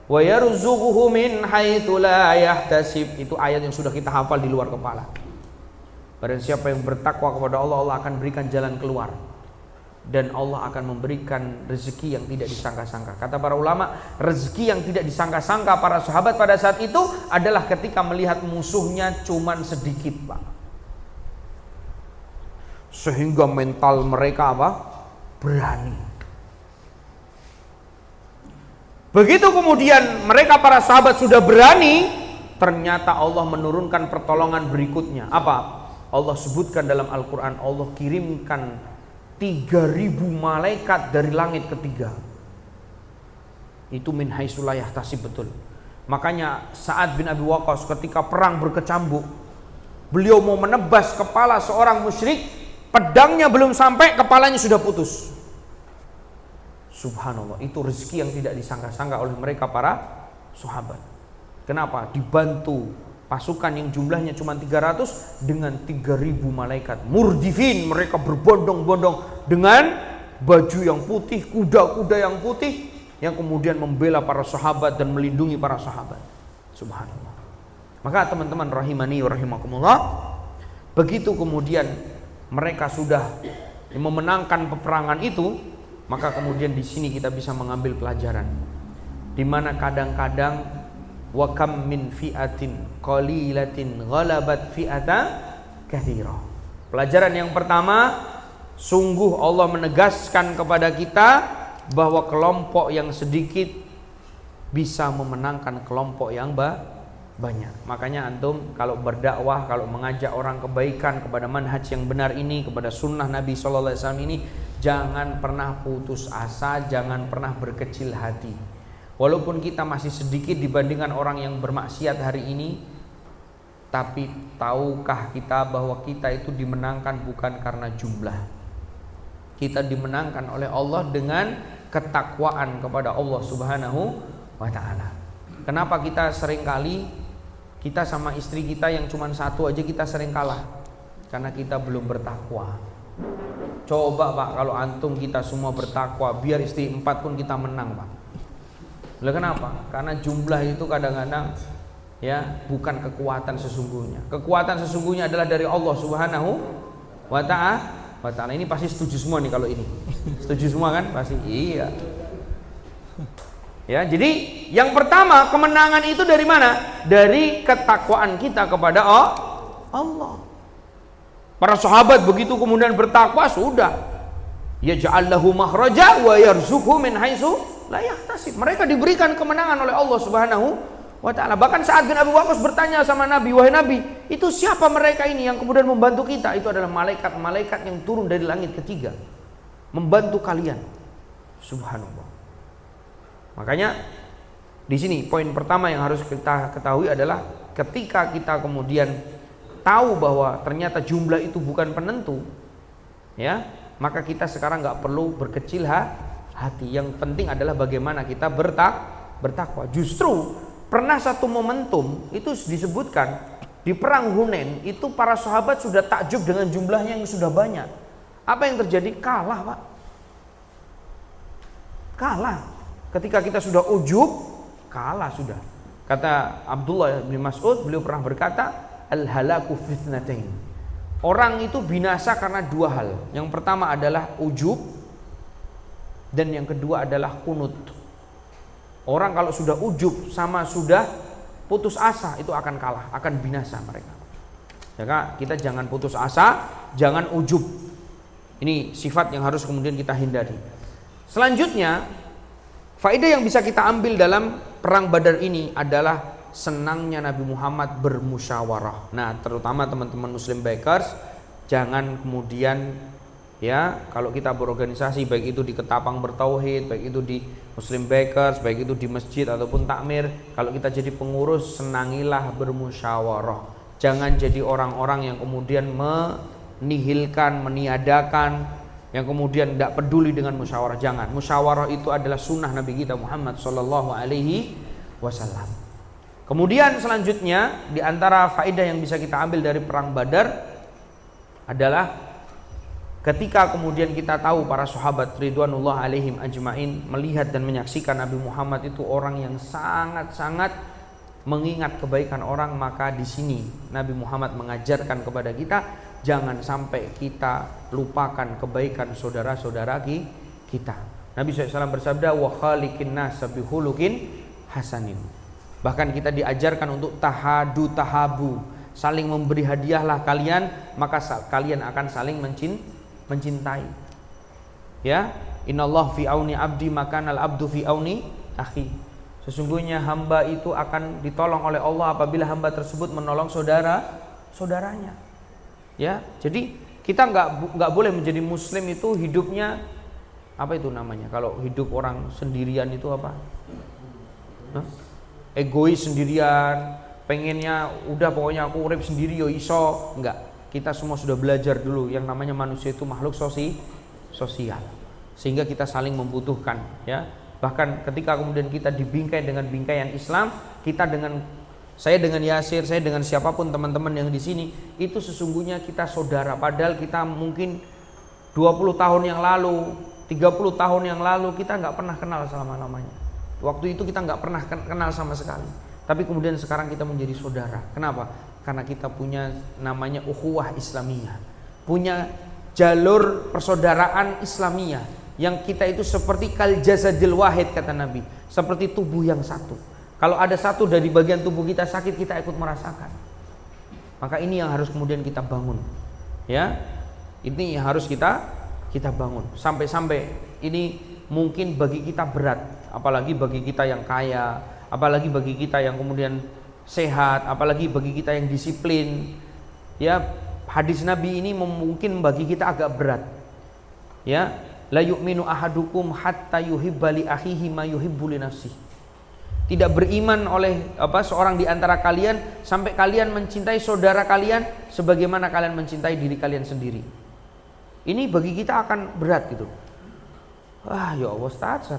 wa yarzuquhu min haitsu la yahtasib. Itu ayat yang sudah kita hafal di luar kepala. Barang siapa yang bertakwa kepada Allah, Allah akan berikan jalan keluar. Dan Allah akan memberikan rezeki yang tidak disangka-sangka. Kata para ulama, rezeki yang tidak disangka-sangka para sahabat pada saat itu adalah ketika melihat musuhnya cuman sedikit, Pak. Sehingga mental mereka apa? Berani. Begitu kemudian mereka para sahabat sudah berani, ternyata Allah menurunkan pertolongan berikutnya. Apa? Allah sebutkan dalam Al-Quran, Allah kirimkan 3.000 malaikat dari langit ketiga. Itu min haitsu la yahtasib, betul. Makanya Sa'ad bin Abi Waqqas ketika perang berkecambuk, beliau mau menebas kepala seorang musyrik, pedangnya belum sampai, kepalanya sudah putus. Subhanallah, itu rezeki yang tidak disangka-sangka oleh mereka para sahabat. Kenapa? Dibantu pasukan yang jumlahnya cuma 300 dengan 3.000 malaikat. Murdifin, mereka berbondong-bondong dengan baju yang putih, kuda-kuda yang putih, yang kemudian membela para sahabat dan melindungi para sahabat. Subhanallah. Maka teman-teman rahimani wa rahimakumullah, begitu kemudian mereka sudah memenangkan peperangan itu, maka kemudian di sini kita bisa mengambil pelajaran, di mana kadang-kadang wa kam min fi'atin qalilatin ghalabat fi'ata katsira. Pelajaran yang pertama, sungguh Allah menegaskan kepada kita bahwa kelompok yang sedikit bisa memenangkan kelompok yang banyak. Makanya antum kalau berdakwah, kalau mengajak orang kebaikan, kepada manhaj yang benar ini, kepada sunnah Nabi SAW ini, jangan pernah putus asa, jangan pernah berkecil hati. Walaupun kita masih sedikit dibandingkan orang yang bermaksiat hari ini, tapi tahukah kita bahwa kita itu dimenangkan bukan karena jumlah. Kita dimenangkan oleh Allah dengan ketakwaan kepada Allah Subhanahu wa ta'ala. Kenapa kita seringkali, kita sama istri kita yang cuma satu aja kita sering kalah? Karena kita belum bertakwa. Coba Pak, kalau antum kita semua bertakwa, biar istri 4 pun kita menang, Pak. Lah kenapa? Karena jumlah itu kadang-kadang ya bukan kekuatan sesungguhnya. Kekuatan sesungguhnya adalah dari Allah Subhanahu wa ta'ala. Ini pasti setuju semua nih kalau ini. Setuju semua kan? Pasti iya. Ya, jadi yang pertama, kemenangan itu dari mana? Dari ketakwaan kita kepada Allah. Para sahabat begitu kemudian bertakwa, sudah. Ya ja'allahu makhraja wa yarzuqhu min haitsu la yahtasib. Mereka diberikan kemenangan oleh Allah Subhanahu wa ta'ala. Bahkan Sa'ad bin Abi Waqqas bertanya sama Nabi, wahai Nabi, itu siapa mereka ini yang kemudian membantu kita? Itu adalah malaikat-malaikat yang turun dari langit ketiga membantu kalian. Subhanallah. Makanya di sini poin pertama yang harus kita ketahui adalah ketika kita kemudian tahu bahwa ternyata jumlah itu bukan penentu, ya, maka kita sekarang nggak perlu berkecil hati. Yang penting adalah bagaimana kita bertakwa. Justru pernah satu momentum itu disebutkan di perang Hunain, itu para sahabat sudah takjub dengan jumlahnya yang sudah banyak. Apa yang terjadi? Kalah, Pak. Kalah. Ketika kita sudah ujub, kalah sudah. Kata Abdullah bin Mas'ud, beliau pernah berkata, al-halaku fitnatain. Orang itu binasa karena dua hal. Yang pertama adalah ujub, dan yang kedua adalah kunut. Orang kalau sudah ujub sama sudah putus asa itu akan kalah, akan binasa mereka. Maka kita jangan putus asa, jangan ujub. Ini sifat yang harus kemudian kita hindari. Selanjutnya, faedah yang bisa kita ambil dalam perang Badar ini adalah senangnya Nabi Muhammad bermusyawarah. Nah, terutama teman-teman Muslim Bikers, jangan kemudian ya kalau kita berorganisasi, baik itu di Ketapang Bertauhid, baik itu di Muslim Bikers, baik itu di masjid ataupun takmir, kalau kita jadi pengurus, senangilah bermusyawarah. Jangan jadi orang-orang yang kemudian menihilkan, meniadakan, yang kemudian tidak peduli dengan musyawarah. Jangan. Musyawarah itu adalah sunnah Nabi kita Muhammad sallallahu alaihi wasallam. Kemudian selanjutnya, di antara faedah yang bisa kita ambil dari perang Badar adalah ketika kemudian kita tahu para sahabat ridwanullah alaihim ajmain melihat dan menyaksikan Nabi Muhammad itu orang yang sangat-sangat mengingat kebaikan orang, maka di sini Nabi Muhammad mengajarkan kepada kita jangan sampai kita lupakan kebaikan saudara-saudara kita. Nabi SAW bersabda, wa khaliqin nasa bihulukin hasanin. Bahkan kita diajarkan untuk tahadu tahabu, saling memberi hadiahlah kalian, maka kalian akan saling mencintai. Ya, innallah fi auni abdi makanal abdu fi auni akhi. Sesungguhnya hamba itu akan ditolong oleh Allah apabila hamba tersebut menolong saudaranya. Ya, jadi kita nggak boleh menjadi muslim itu hidupnya apa itu namanya? Kalau hidup orang sendirian itu apa? Egois sendirian, pengennya udah pokoknya aku urip sendiri yo iso. Enggak. Kita semua sudah belajar dulu yang namanya manusia itu makhluk sosial. Sehingga kita saling membutuhkan, ya. Bahkan ketika kemudian kita dibingkai dengan bingkaian Islam, saya dengan Yasir, saya dengan siapapun teman-teman yang di sini, itu sesungguhnya kita saudara. Padahal kita mungkin 20 tahun yang lalu, 30 tahun yang lalu kita nggak pernah kenal selama-lamanya. Waktu itu kita nggak pernah kenal sama sekali. Tapi kemudian sekarang kita menjadi saudara. Kenapa? Karena kita punya namanya ukhuwah Islamiyah, punya jalur persaudaraan Islamiyah, yang kita itu seperti kal jasadil wahid kata Nabi, seperti tubuh yang satu. Kalau ada satu dari bagian tubuh kita sakit, kita ikut merasakan. Maka ini yang harus kemudian kita bangun, ya. Ini yang harus kita bangun. Sampai-sampai ini mungkin bagi kita berat, apalagi bagi kita yang kaya, apalagi bagi kita yang kemudian sehat, apalagi bagi kita yang disiplin. Ya, hadis Nabi ini mungkin bagi kita agak berat. Ya, la yu'minu ahadukum hatta yuhibba li akhihi ma yuhibbu li nafsihi. Tidak beriman oleh seorang di antara kalian sampai kalian mencintai saudara kalian sebagaimana kalian mencintai diri kalian sendiri. Ini bagi kita akan berat gitu. Wah, ya Allah Ustaz,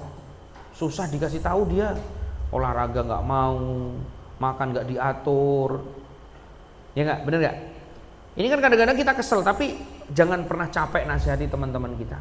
susah dikasih tahu dia. Olahraga nggak mau, makan nggak diatur, ya nggak, bener nggak? Ini kan kadang-kadang kita kesel, tapi jangan pernah capek nasihati teman-teman kita.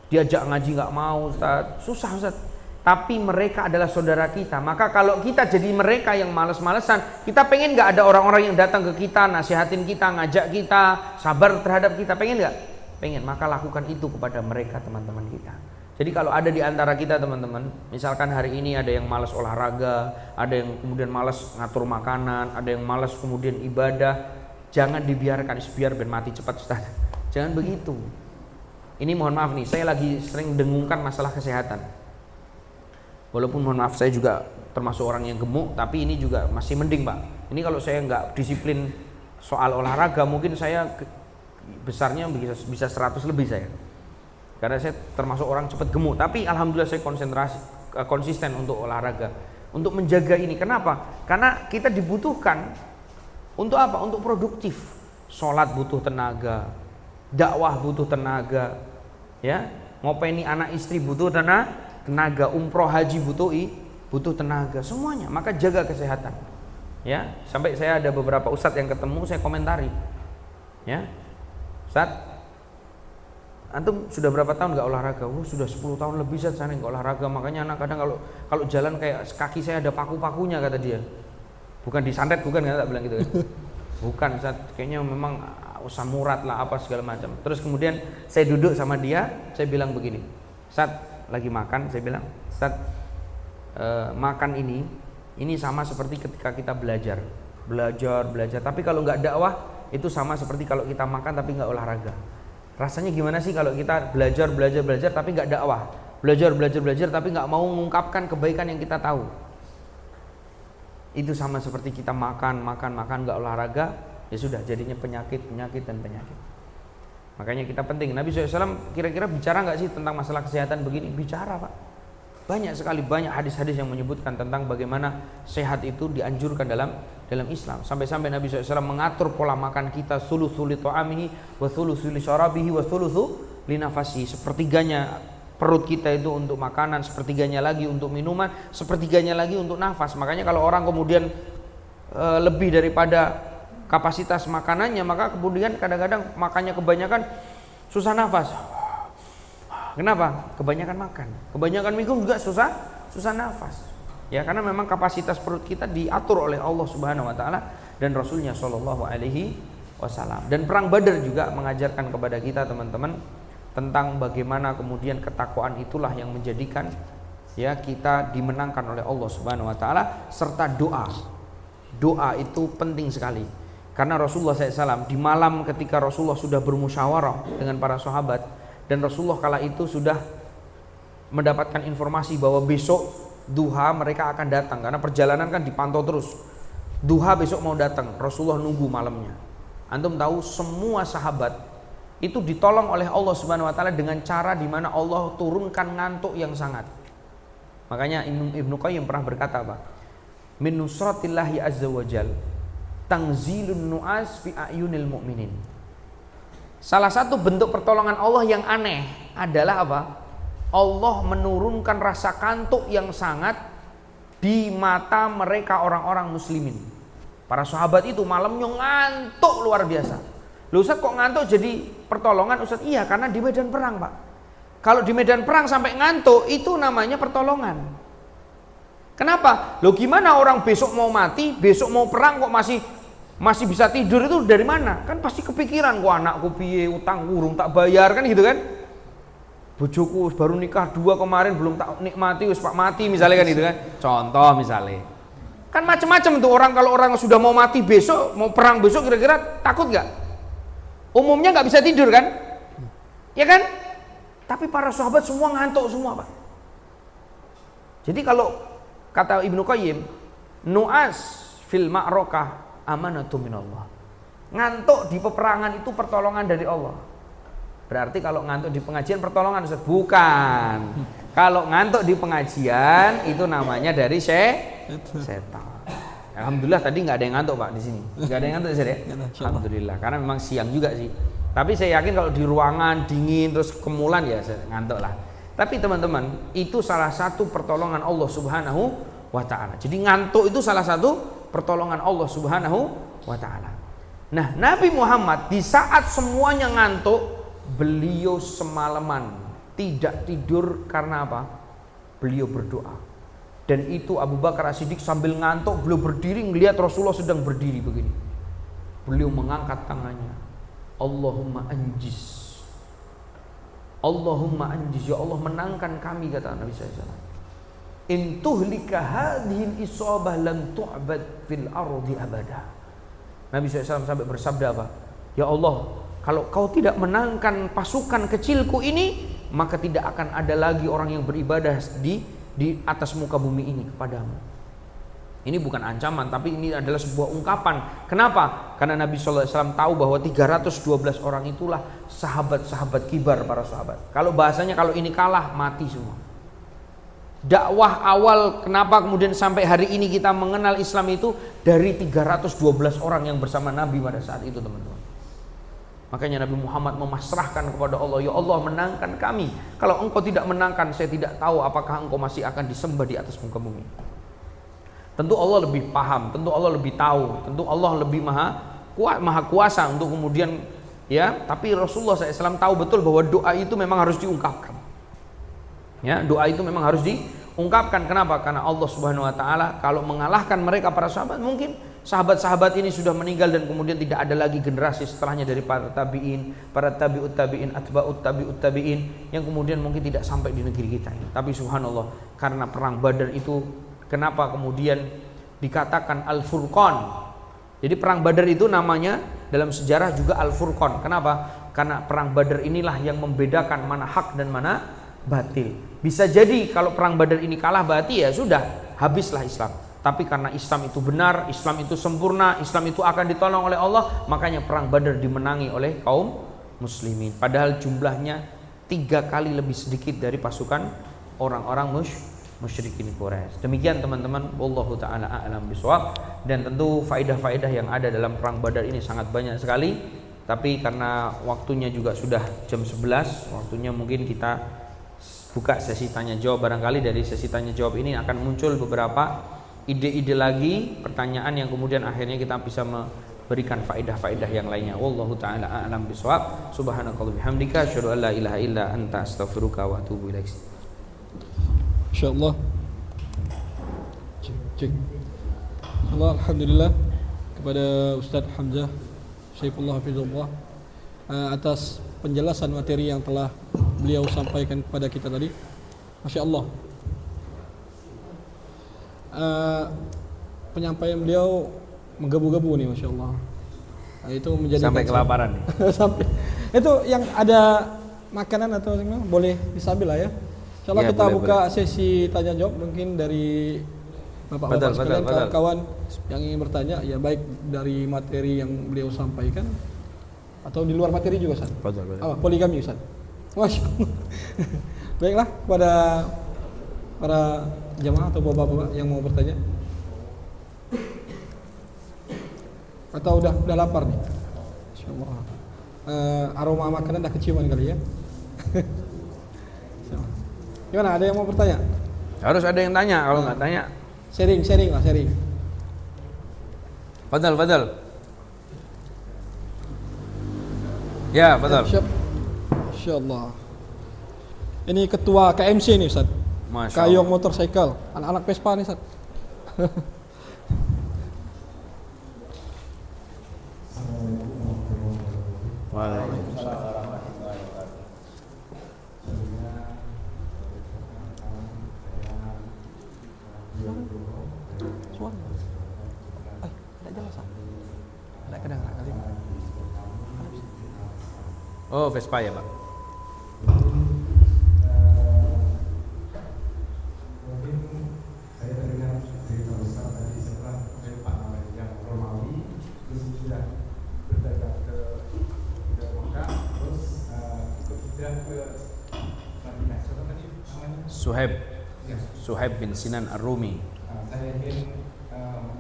Diajak ngaji nggak mau, Ustaz, susah Ustaz. Tapi mereka adalah saudara kita. Maka kalau kita jadi mereka yang males-malesan, kita pengen nggak ada orang-orang yang datang ke kita, nasihatin kita, ngajak kita, sabar terhadap kita, pengen nggak? Pengen. Maka lakukan itu kepada mereka, teman-teman kita. Jadi kalau ada di antara kita teman-teman, misalkan hari ini ada yang malas olahraga, ada yang kemudian malas ngatur makanan, ada yang malas kemudian ibadah, jangan dibiarkan, biar ben mati cepat Ustaz. Jangan begitu. Ini mohon maaf nih, saya lagi sering dengungkan masalah kesehatan. Walaupun mohon maaf saya juga termasuk orang yang gemuk, tapi ini juga masih mending Pak. Ini kalau saya nggak disiplin soal olahraga, mungkin saya besarnya bisa 100 lebih saya. Karena saya termasuk orang cepat gemuk, tapi alhamdulillah saya konsisten untuk olahraga, untuk menjaga ini. Kenapa? Karena kita dibutuhkan untuk apa? Untuk produktif. Sholat butuh tenaga, dakwah butuh tenaga, ya, ngopeni anak istri butuh tenaga, umroh haji butuh tenaga, semuanya. Maka jaga kesehatan, ya. Sampai saya ada beberapa ustadz yang ketemu, saya komentari, ya, Ustadz, antum sudah berapa tahun nggak olahraga? Sudah 10 tahun lebih saya nggak olahraga. Makanya anak kadang kalau jalan kayak kaki saya ada paku-pakunya kata dia. Bukan disantet, bukan, nggak bilang gitu. Bukan, Ustadz, kayaknya memang usah murat lah apa segala macam. Terus kemudian saya duduk sama dia, saya bilang begini, Ustadz, lagi makan, saya bilang, Ustadz, makan ini sama seperti ketika kita belajar. Tapi kalau nggak dakwah itu sama seperti kalau kita makan tapi nggak olahraga. Rasanya gimana sih kalau kita belajar tapi nggak dakwah? Belajar tapi nggak mau mengungkapkan kebaikan yang kita tahu. Itu sama seperti kita makan nggak olahraga, ya sudah jadinya penyakit. Makanya kita penting. Nabi SAW kira-kira bicara nggak sih tentang masalah kesehatan begini? Bicara, Pak. Banyak sekali, banyak hadis-hadis yang menyebutkan tentang bagaimana sehat itu dianjurkan dalam Islam. Sampai-sampai Nabi SAW mengatur pola makan kita, thulutsu li ta'amihi wa thulutsu li syarabihi wa thulutsu li nafasihi. Sepertiganya perut kita itu untuk makanan, sepertiganya lagi untuk minuman, sepertiganya lagi untuk nafas. Makanya kalau orang kemudian lebih daripada kapasitas makanannya, maka kemudian kadang-kadang makannya kebanyakan susah nafas. Kenapa? Kebanyakan makan. Kebanyakan minum juga susah nafas. Ya, karena memang kapasitas perut kita diatur oleh Allah Subhanahu wa taala dan Rasulnya Shallallahu alaihi wasallam. Dan perang Badar juga mengajarkan kepada kita, teman-teman, tentang bagaimana kemudian ketakwaan itulah yang menjadikan ya kita dimenangkan oleh Allah Subhanahu wa taala, serta doa. Doa itu penting sekali. Karena Rasulullah SAW di malam ketika Rasulullah sudah bermusyawarah dengan para sahabat, dan Rasulullah kala itu sudah mendapatkan informasi bahwa besok duha mereka akan datang, karena perjalanan kan dipantau terus. Duha besok mau datang, Rasulullah nunggu malamnya. Antum tahu semua sahabat itu ditolong oleh Allah Subhanahu wa taala dengan cara di mana Allah turunkan ngantuk yang sangat. Makanya Ibnu Qayyim pernah berkata, Pak, min nusratillahi azza wajal tangzilun nu'as fi ayunil mu'minin. Salah satu bentuk pertolongan Allah yang aneh adalah apa? Allah menurunkan rasa kantuk yang sangat di mata mereka orang-orang muslimin. Para sahabat itu malamnya ngantuk luar biasa. Loh Ustaz, kok ngantuk jadi pertolongan Ustaz? Iya, karena di medan perang, Pak. Kalau di medan perang sampai ngantuk itu namanya pertolongan. Kenapa? Loh gimana orang besok mau mati, besok mau perang kok masih bisa tidur, itu dari mana? Kan pasti kepikiran, kok anakku piye, utang kurung tak bayar, kan gitu kan? Bojoku baru nikah 2 kemarin belum tak nikmati, wis pak mati misalnya, kan gitu kan? Contoh misalnya. Kan macam-macam tuh orang, kalau orang sudah mau mati besok, mau perang besok, kira-kira takut nggak? Umumnya nggak bisa tidur kan? Ya kan? Tapi para sahabat semua ngantuk semua, Pak. Jadi kalau kata Ibnu Qayyim, nu'as fil ma'rokah amanatu minallah. Ngantuk di peperangan itu pertolongan dari Allah. Berarti kalau ngantuk di pengajian pertolongan, Ustaz? Bukan. Kalau ngantuk di pengajian itu namanya dari setan. Alhamdulillah tadi nggak ada yang ngantuk, Pak, di sini. Nggak ada yang ngantuk, Ustaz, ya? Alhamdulillah, karena memang siang juga sih. Tapi saya yakin kalau di ruangan dingin terus kemulan ya ngantuk lah. Tapi teman-teman, itu salah satu pertolongan Allah Subhanahu wa taala. Jadi ngantuk itu salah satu pertolongan Allah Subhanahu wa taala. Nah, Nabi Muhammad di saat semuanya ngantuk, beliau semalaman tidak tidur karena apa? Beliau berdoa. Dan itu Abu Bakar As-Siddiq sambil ngantuk beliau berdiri melihat Rasulullah sedang berdiri begini. Beliau mengangkat tangannya. Allahumma anjis. Allahumma anjis, ya Allah menangkan kami, kata Nabi SAW. In tuhlika hadhil isabah lan tu'bad fil ardi abada. Nabi SAW sampai bersabda apa? Ya Allah, kalau kau tidak menangkan pasukan kecilku ini, maka tidak akan ada lagi orang yang beribadah di atas muka bumi ini kepadamu. Ini bukan ancaman, tapi ini adalah sebuah ungkapan. Kenapa? Karena Nabi SAW tahu bahwa 312 orang itulah sahabat-sahabat kibar, para sahabat. Kalau bahasanya kalau ini kalah, mati semua. Dakwah awal kenapa kemudian sampai hari ini kita mengenal Islam itu dari 312 orang yang bersama Nabi pada saat itu, teman-teman. Makanya Nabi Muhammad memasrahkan kepada Allah, ya Allah menangkan kami. Kalau engkau tidak menangkan, saya tidak tahu apakah engkau masih akan disembah di atas muka bumi. Tentu Allah lebih paham, tentu Allah lebih tahu, tentu Allah lebih maha kuasa untuk kemudian ya. Tapi Rasulullah SAW tahu betul bahwa doa itu memang harus diungkapkan. Ya, doa itu memang harus diungkapkan. Kenapa? Karena Allah Subhanahu wa taala kalau mengalahkan mereka para sahabat, mungkin Sahabat-sahabat ini sudah meninggal dan kemudian tidak ada lagi generasi setelahnya dari para tabi'in, para tabi'ut tabi'in, atba'ut tabi'ut tabi'in yang kemudian mungkin tidak sampai di negeri kita ini. Tapi subhanallah, karena perang Badar itu, kenapa kemudian dikatakan Al-Furqan? Jadi perang Badar itu namanya dalam sejarah juga Al-Furqan. Kenapa? Karena perang Badar inilah yang membedakan mana hak dan mana batil. Bisa jadi kalau perang Badar ini kalah berarti ya sudah, habislah Islam. Tapi karena Islam itu benar, Islam itu sempurna, Islam itu akan ditolong oleh Allah, makanya perang Badar dimenangi oleh kaum muslimin. Padahal jumlahnya 3 kali lebih sedikit dari pasukan orang-orang musyrikin Quraisy. Demikian teman-teman, wallahu taala a'lam bishawab. Dan tentu faedah-faedah yang ada dalam perang Badar ini sangat banyak sekali. Tapi karena waktunya juga sudah jam 11, waktunya mungkin kita buka sesi tanya jawab. Barangkali dari sesi tanya jawab ini akan muncul beberapa ide-ide lagi, pertanyaan yang kemudian akhirnya kita bisa memberikan faedah-faedah yang lainnya. Wallahu taala a'lam bishawab. Subhanakallahumma bihamdika asyhadu an la ilaha illa anta astaghfiruka wa atubu ilaik. Insyaallah. Cek. Allah, alhamdulillah kepada Ustaz Hamzah Saifullah Hafizullah atas penjelasan materi yang telah beliau sampaikan kepada kita tadi. Masya Allah, penyampaian beliau menggebu-gebu nih, Masya Allah. Itu menjadi sampai kelaparan nih. Sampai itu yang ada makanan atau boleh disambil lah ya. Insya Allah Ya, kita boleh, buka sesi tanya jawab mungkin dari Bapak-bapak sekalian, kawan-kawan yang ingin bertanya, ya baik dari materi yang beliau sampaikan atau di luar materi juga, Ustaz. Poligami, Ustaz. Masya Allah. Baiklah, kepada para jamaah atau bapak-bapak yang mau bertanya. Atau udah lapar nih? Insyaallah. Aroma makanan dah keciuman kali ya. Gimana, ada yang mau bertanya? Harus ada yang tanya, kalau nggak tanya sharing lah. Fadal. Ya, fadal. Insyaallah. Ini ketua KMC nih, Ustaz. Kayong motorcycle, anak-anak Vespa nih, Ustaz. Waalaikumsalam warahmatullahi wabarakatuh. Suara. Tidak jelas, Ustaz. Tidak kedengaran kali. Oh, Vespa ya, Pak. Saya terdengar cerita besar tadi setelah Pak yang Romawi, terus sudah berdagang ke Mekah, terus ikut hijrah ke Madinah. Siapa tadi namanya? Suhaib bin Sinan Ar-Rumi. Saya ingin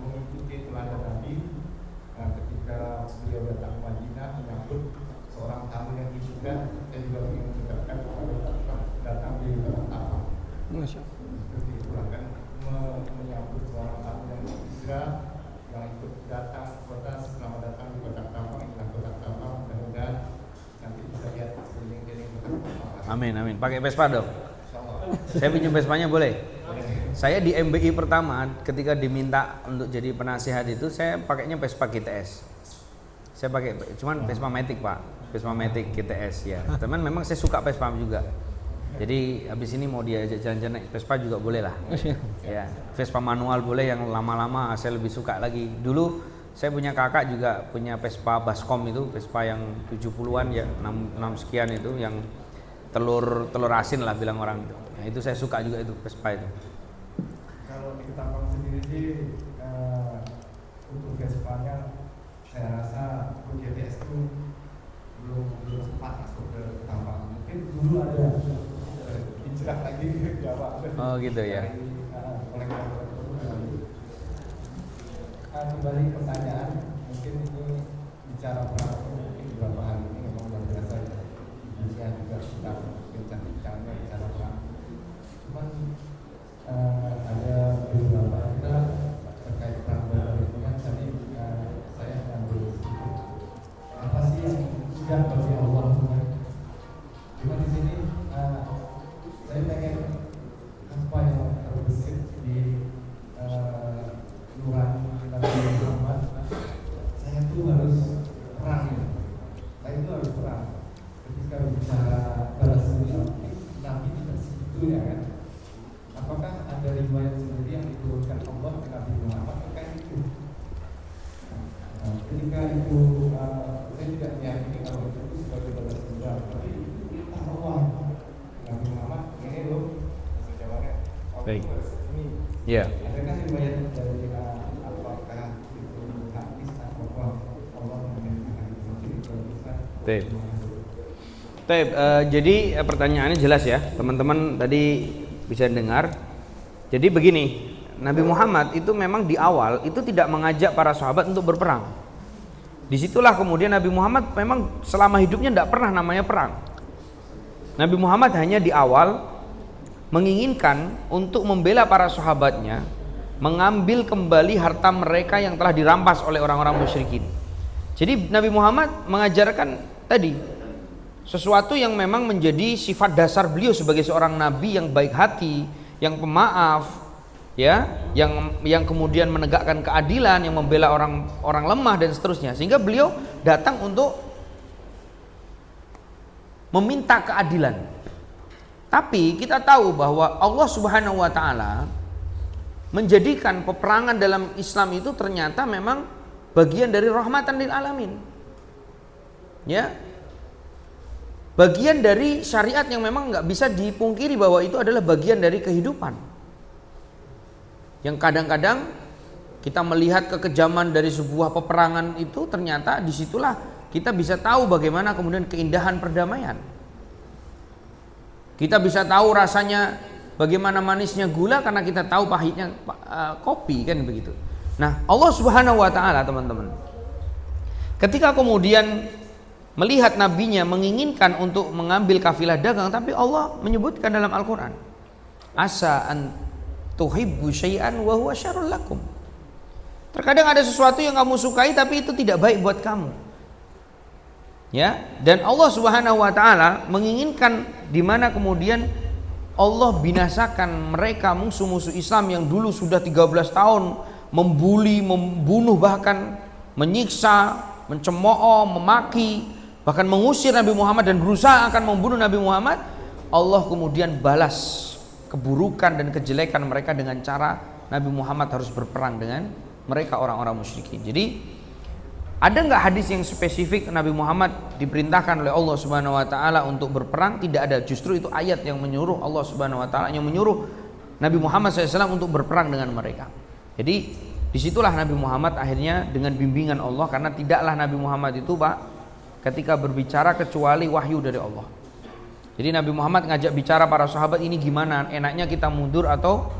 mengikuti teladan Nabi ketika beliau datang ke Madinah menyambut seorang tamu yang hijrah. Saya juga ingin mengucapkan kepada datang di Mekah. Masya Allah. Seperti itulah kan, menyambut seorang tamu yang hijrah yang ikut datang ke kota. Selamat datang di kota Tampang. Inilah kota Tampang, mudah-mudahan nanti bisa lihat sekeliling-keliling kota Tampang. Amin. Pakai Vespa dong. Saya pinjam Vespanya boleh? Saya di MBI pertama ketika diminta untuk jadi penasihat itu saya pakainya Vespa GTS. Saya pakai cuman Vespa Matic, Pak. Vespa Matic GTS ya. Teman memang saya suka Vespa juga. Jadi habis ini mau diajak jalan-jalan naik Vespa juga boleh lah. Ya, Vespa manual boleh, yang lama-lama saya lebih suka lagi. Dulu saya punya kakak juga punya Vespa Baskom itu, Vespa yang 70-an ya, 6 sekian itu, yang telur asin lah bilang orang itu. Nah, itu saya suka juga itu Vespa itu. Kalau di Tampang sendiri sih untuk Vespanya saya rasa GTS itu belum sempat masuk ke Tampang. Mungkin dulu ada hijrah lagi ke Jawa. Oh gitu ya. Kembali pertanyaan, mungkin ini bicara perang mungkin beberapa hari ini memang luar biasa ya. Indonesia juga sedang bincang-bincangnya bicara perang. Cuman ada beberapa kita terkait perang itu kan tadi saya mengambil sedikit apa sih yang sudah bagi Allah. Cuma di sini saya pengen apa yang terbesit di nurani Nabi Muhammad apakah ada riwayat sendiri yang diturunkan Allah ke Nabi Muhammad terkait itu? Ketika itu saya tidak meyakini kalau itu sebagai balas dendam, tapi taruhan Nabi Muhammad ini loh jawabannya. Baik. Ini Ya. adakah riwayat dari apakah itu hadis atau Allah menginginkan itu bisa? Jadi pertanyaannya jelas ya, teman-teman tadi bisa dengar. Jadi begini, Nabi Muhammad itu memang di awal itu tidak mengajak para sahabat untuk berperang. Disitulah kemudian Nabi Muhammad memang selama hidupnya tidak pernah namanya perang. Nabi Muhammad hanya di awal menginginkan untuk membela para sahabatnya, mengambil kembali harta mereka yang telah dirampas oleh orang-orang musyrikin. Jadi Nabi Muhammad mengajarkan tadi sesuatu yang memang menjadi sifat dasar beliau sebagai seorang nabi yang baik hati, yang pemaaf, ya, yang kemudian menegakkan keadilan, yang membela orang lemah dan seterusnya. Sehingga beliau datang untuk meminta keadilan. Tapi kita tahu bahwa Allah Subhanahu wa taala menjadikan peperangan dalam Islam itu ternyata memang bagian dari rahmatan lil alamin. Ya. Bagian dari syariat yang memang nggak bisa dipungkiri bahwa itu adalah bagian dari kehidupan. Yang kadang-kadang kita melihat kekejaman dari sebuah peperangan itu, ternyata disitulah kita bisa tahu bagaimana kemudian keindahan perdamaian. Kita bisa tahu rasanya bagaimana manisnya gula karena kita tahu pahitnya kopi, kan begitu. Nah, Allah Subhanahu wa taala, teman-teman, ketika kemudian melihat nabinya menginginkan untuk mengambil kafilah dagang, tapi Allah menyebutkan dalam Al-Quran, asa an tuhibbu syai'an wa huwa syarrul lakum. Terkadang ada sesuatu yang kamu sukai tapi itu tidak baik buat kamu. Ya, dan Allah Subhanahu wa taala menginginkan di mana kemudian Allah binasakan mereka musuh-musuh Islam yang dulu sudah 13 tahun membuli, membunuh, bahkan menyiksa, mencemooh, memaki, bahkan mengusir Nabi Muhammad dan berusaha akan membunuh Nabi Muhammad. Allah kemudian balas keburukan dan kejelekan mereka dengan cara Nabi Muhammad harus berperang dengan mereka orang-orang musyrikin. Jadi ada nggak hadis yang spesifik Nabi Muhammad diperintahkan oleh Allah Subhanahu wa taala untuk berperang? Tidak ada. Justru itu ayat yang menyuruh Allah Subhanahu wa taala, yang menyuruh Nabi Muhammad SAW untuk berperang dengan mereka. Jadi disitulah Nabi Muhammad akhirnya dengan bimbingan Allah, karena tidaklah Nabi Muhammad itu ketika berbicara kecuali wahyu dari Allah. Jadi Nabi Muhammad ngajak bicara para sahabat, ini gimana, enaknya kita mundur atau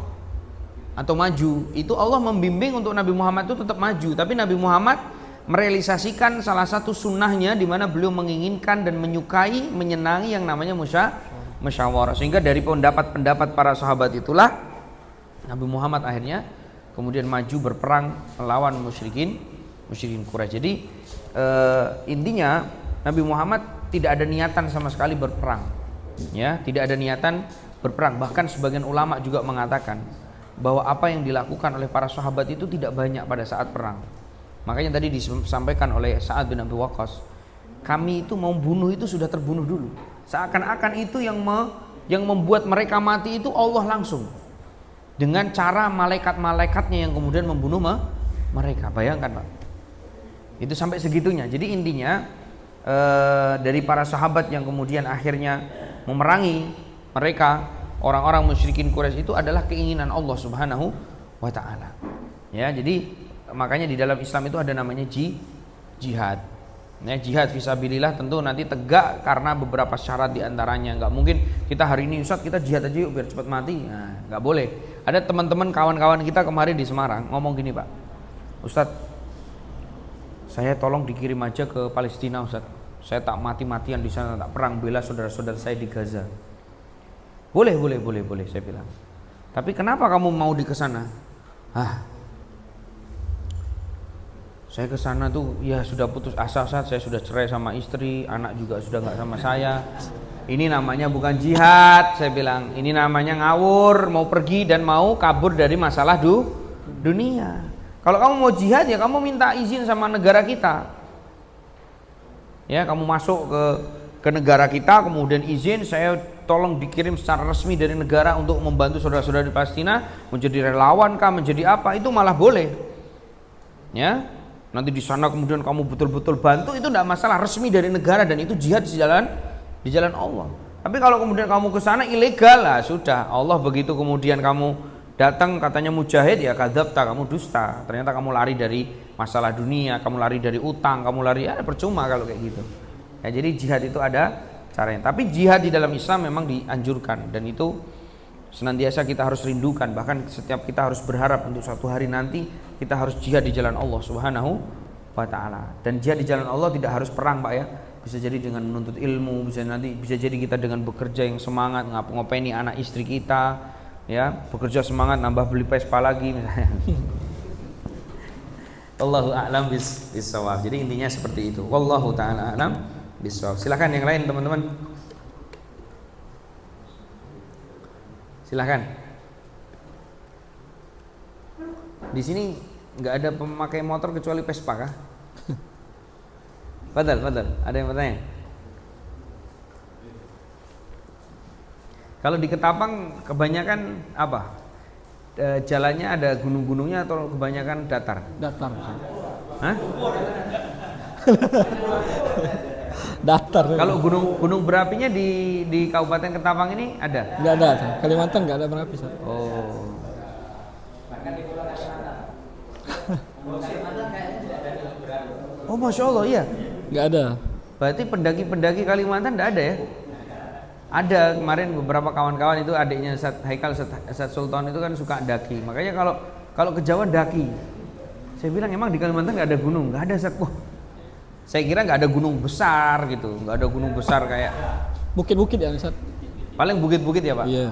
maju. Itu Allah membimbing untuk Nabi Muhammad itu tetap maju. Tapi Nabi Muhammad merealisasikan salah satu sunnahnya di mana beliau menginginkan dan menyukai, menyenangi yang namanya musyawarah. Sehingga dari pendapat-pendapat para sahabat itulah Nabi Muhammad akhirnya kemudian maju berperang melawan musyrikin Quraisy. Jadi intinya Nabi Muhammad tidak ada niatan sama sekali berperang, ya, tidak ada niatan berperang. Bahkan sebagian ulama juga mengatakan bahwa apa yang dilakukan oleh para sahabat itu tidak banyak pada saat perang. Makanya tadi disampaikan oleh Sa'ad bin Abi Waqqas, kami itu mau bunuh itu sudah terbunuh dulu. Seakan-akan itu yang membuat mereka mati itu Allah langsung, dengan cara malaikat-malaikatnya yang kemudian membunuh mereka. Bayangkan Pak, itu sampai segitunya. Jadi intinya dari para sahabat yang kemudian akhirnya memerangi mereka orang-orang musyrikin Quraisy itu adalah keinginan Allah Subhanahu wa taala. Ya, jadi makanya di dalam Islam itu ada namanya jihad. Ya, jihad fisabilillah tentu nanti tegak karena beberapa syarat diantaranya. Nggak mungkin kita hari ini Ustaz kita jihad aja yuk biar cepat mati. Nah, nggak boleh. Ada teman-teman kawan-kawan kita kemarin di Semarang ngomong gini Pak, Ustaz, saya tolong dikirim aja ke Palestina Ustaz. Saya tak mati-matian di sana, tak perang bela saudara-saudara saya di Gaza. Boleh saya bilang. Tapi kenapa kamu mau di kesana? Saya ke sana tuh ya sudah putus asa Ustaz, saya sudah cerai sama istri, anak juga sudah nggak sama saya. Ini namanya bukan jihad, saya bilang. Ini namanya ngawur, mau pergi dan mau kabur dari masalah dunia. Kalau kamu mau jihad ya kamu minta izin sama negara kita. Ya, kamu masuk ke negara kita kemudian izin, saya tolong dikirim secara resmi dari negara untuk membantu saudara-saudara di Palestina, menjadi relawan kah, menjadi apa, itu malah boleh. Ya, nanti di sana kemudian kamu betul-betul bantu, itu tidak masalah, resmi dari negara, dan itu jihad di jalan Allah. Tapi kalau kemudian kamu ke sana ilegal, lah sudah, Allah begitu kemudian kamu datang katanya mujahid, ya kadzabta, kamu dusta. Ternyata kamu lari dari masalah dunia, kamu lari dari utang, kamu lari, ya percuma kalau kayak gitu. Ya, jadi jihad itu ada caranya. Tapi jihad di dalam Islam memang dianjurkan, dan itu senantiasa kita harus rindukan. Bahkan setiap kita harus berharap untuk suatu hari nanti kita harus jihad di jalan Allah Subhanahu wa ta'ala. Dan jihad di jalan Allah tidak harus perang, Pak, ya. Bisa jadi dengan menuntut ilmu, bisa jadi kita dengan bekerja yang semangat, ngopeni anak istri kita, ya, bekerja semangat nambah beli Vespa lagi misalnya. Wallahu a'lam bis-shawab. Jadi intinya seperti itu. Wallahu ta'ala a'lam bis-shawab. Silakan yang lain teman-teman. Silakan. Di sini nggak ada pemakai motor kecuali Vespa kah? Fadal. Ada yang bertanya? Kalau di Ketapang kebanyakan apa? Jalannya ada gunung-gunungnya atau kebanyakan datar? Datar. Hah? Datar. Kalau gunung berapinya di Kabupaten Ketapang ini ada? Nggak ada. Kalimantan nggak ada berapi. Oh. Oh, Masya Allah, iya. Nggak ada. Berarti pendaki-pendaki Kalimantan nggak ada ya? Ada, kemarin beberapa kawan-kawan itu, adiknya Ustaz Haikal, Ustaz Sultan itu kan suka daki. Makanya kalau ke Jawa daki. Saya bilang emang di Kalimantan nggak ada gunung? Nggak ada, Ustaz. Wah, saya kira nggak ada gunung besar gitu, nggak ada gunung besar kayak bukit-bukit ya, Ustaz. Paling bukit-bukit ya, Pak? Iya.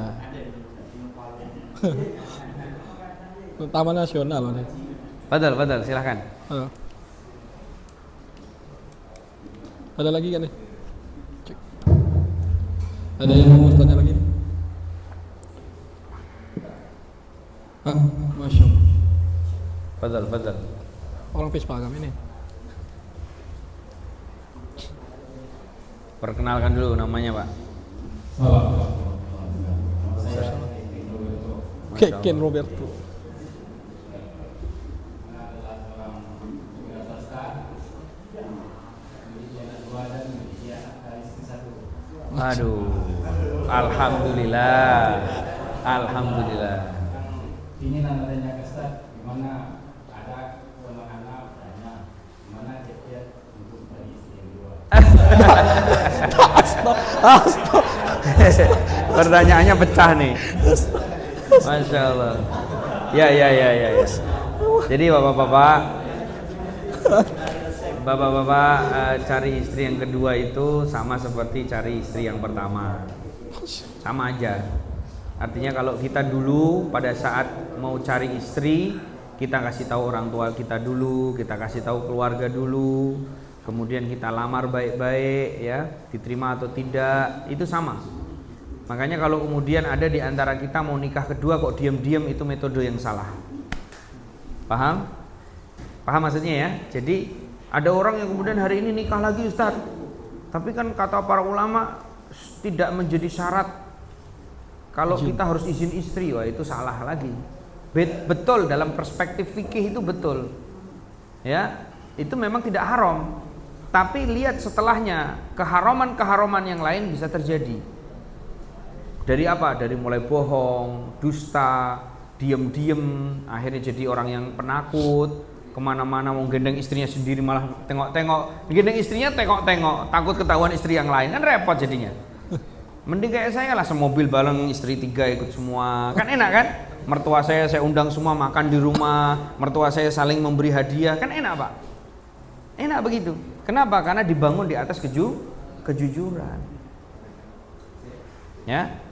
Taman nasional. Padahal, silahkan. Halo. Ada lagi kan nih? Cek. Ada yang mau tanya lagi? Masya Allah. Padahal. Orang Vespa kami ini. Perkenalkan dulu namanya, Pak. Ken Roberto. Aduh, alhamdulillah. Ini namanya Ustaz, gimana ada anak banyak, gimana dia untuk bagi istri yang dua? Pertanyaannya pecah nih. Masya Allah. Ya. Jadi bapak-bapak, cari istri yang kedua itu sama seperti cari istri yang pertama, sama aja. Artinya kalau kita dulu pada saat mau cari istri, kita kasih tahu orang tua kita dulu, kita kasih tahu keluarga dulu, kemudian kita lamar baik-baik, ya, diterima atau tidak, itu sama. Makanya kalau kemudian ada di antara kita mau nikah kedua kok diam-diam, itu metode yang salah. Paham maksudnya ya? Jadi ada orang yang kemudian hari ini nikah lagi, Ustaz, tapi kan kata para ulama tidak menjadi syarat kalau kita harus izin istri. Wah, itu salah lagi. Betul, dalam perspektif fikih itu betul, ya, itu memang tidak haram. Tapi lihat setelahnya, keharaman yang lain bisa terjadi. Dari apa? Dari mulai bohong, dusta, diem-diem, akhirnya jadi orang yang penakut, kemana-mana mau gendeng istrinya sendiri malah tengok-tengok, gendeng istrinya tengok-tengok, takut ketahuan istri yang lain, kan repot jadinya. Mending kayak saya lah, semobil bareng istri 3 ikut semua, kan enak kan? Mertua saya undang semua makan di rumah, mertua saya saling memberi hadiah, kan enak, Pak? Enak begitu. Kenapa? Karena dibangun di atas kejujuran. Ya.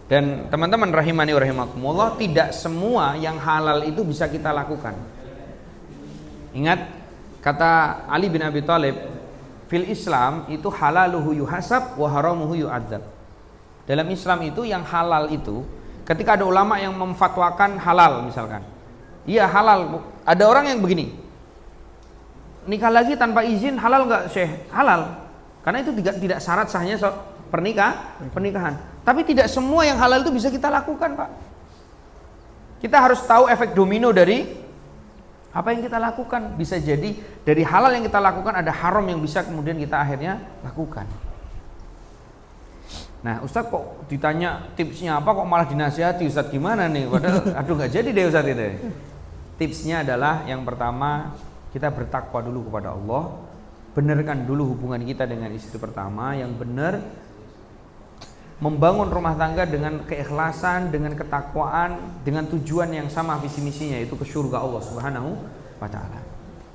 Dan teman-teman rahimani wa rahimakumullah, tidak semua yang halal itu bisa kita lakukan. Ingat kata Ali bin Abi Thalib, fil Islam itu halaluhu yuhasab wa haramuhu yu'adzab. Dalam Islam itu yang halal itu, ketika ada ulama yang memfatwakan halal misalkan, iya halal. Ada orang yang begini, nikah lagi tanpa izin halal nggak, Syekh? Halal, karena itu tidak syarat sahnya pernikahan. Tapi tidak semua yang halal itu bisa kita lakukan, Pak. Kita harus tahu efek domino dari apa yang kita lakukan. Bisa jadi dari halal yang kita lakukan ada haram yang bisa kemudian kita akhirnya lakukan. Nah, Ustadz kok ditanya tipsnya apa kok malah dinasihati, Ustadz gimana nih? Padahal aduh nggak jadi deh Ustadz itu. Tipsnya adalah yang pertama, kita bertakwa dulu kepada Allah. Benarkan dulu hubungan kita dengan istri pertama yang benar. Membangun rumah tangga dengan keikhlasan, dengan ketakwaan, dengan tujuan yang sama visi misinya, yaitu ke surga Allah Subhanahu wa taala.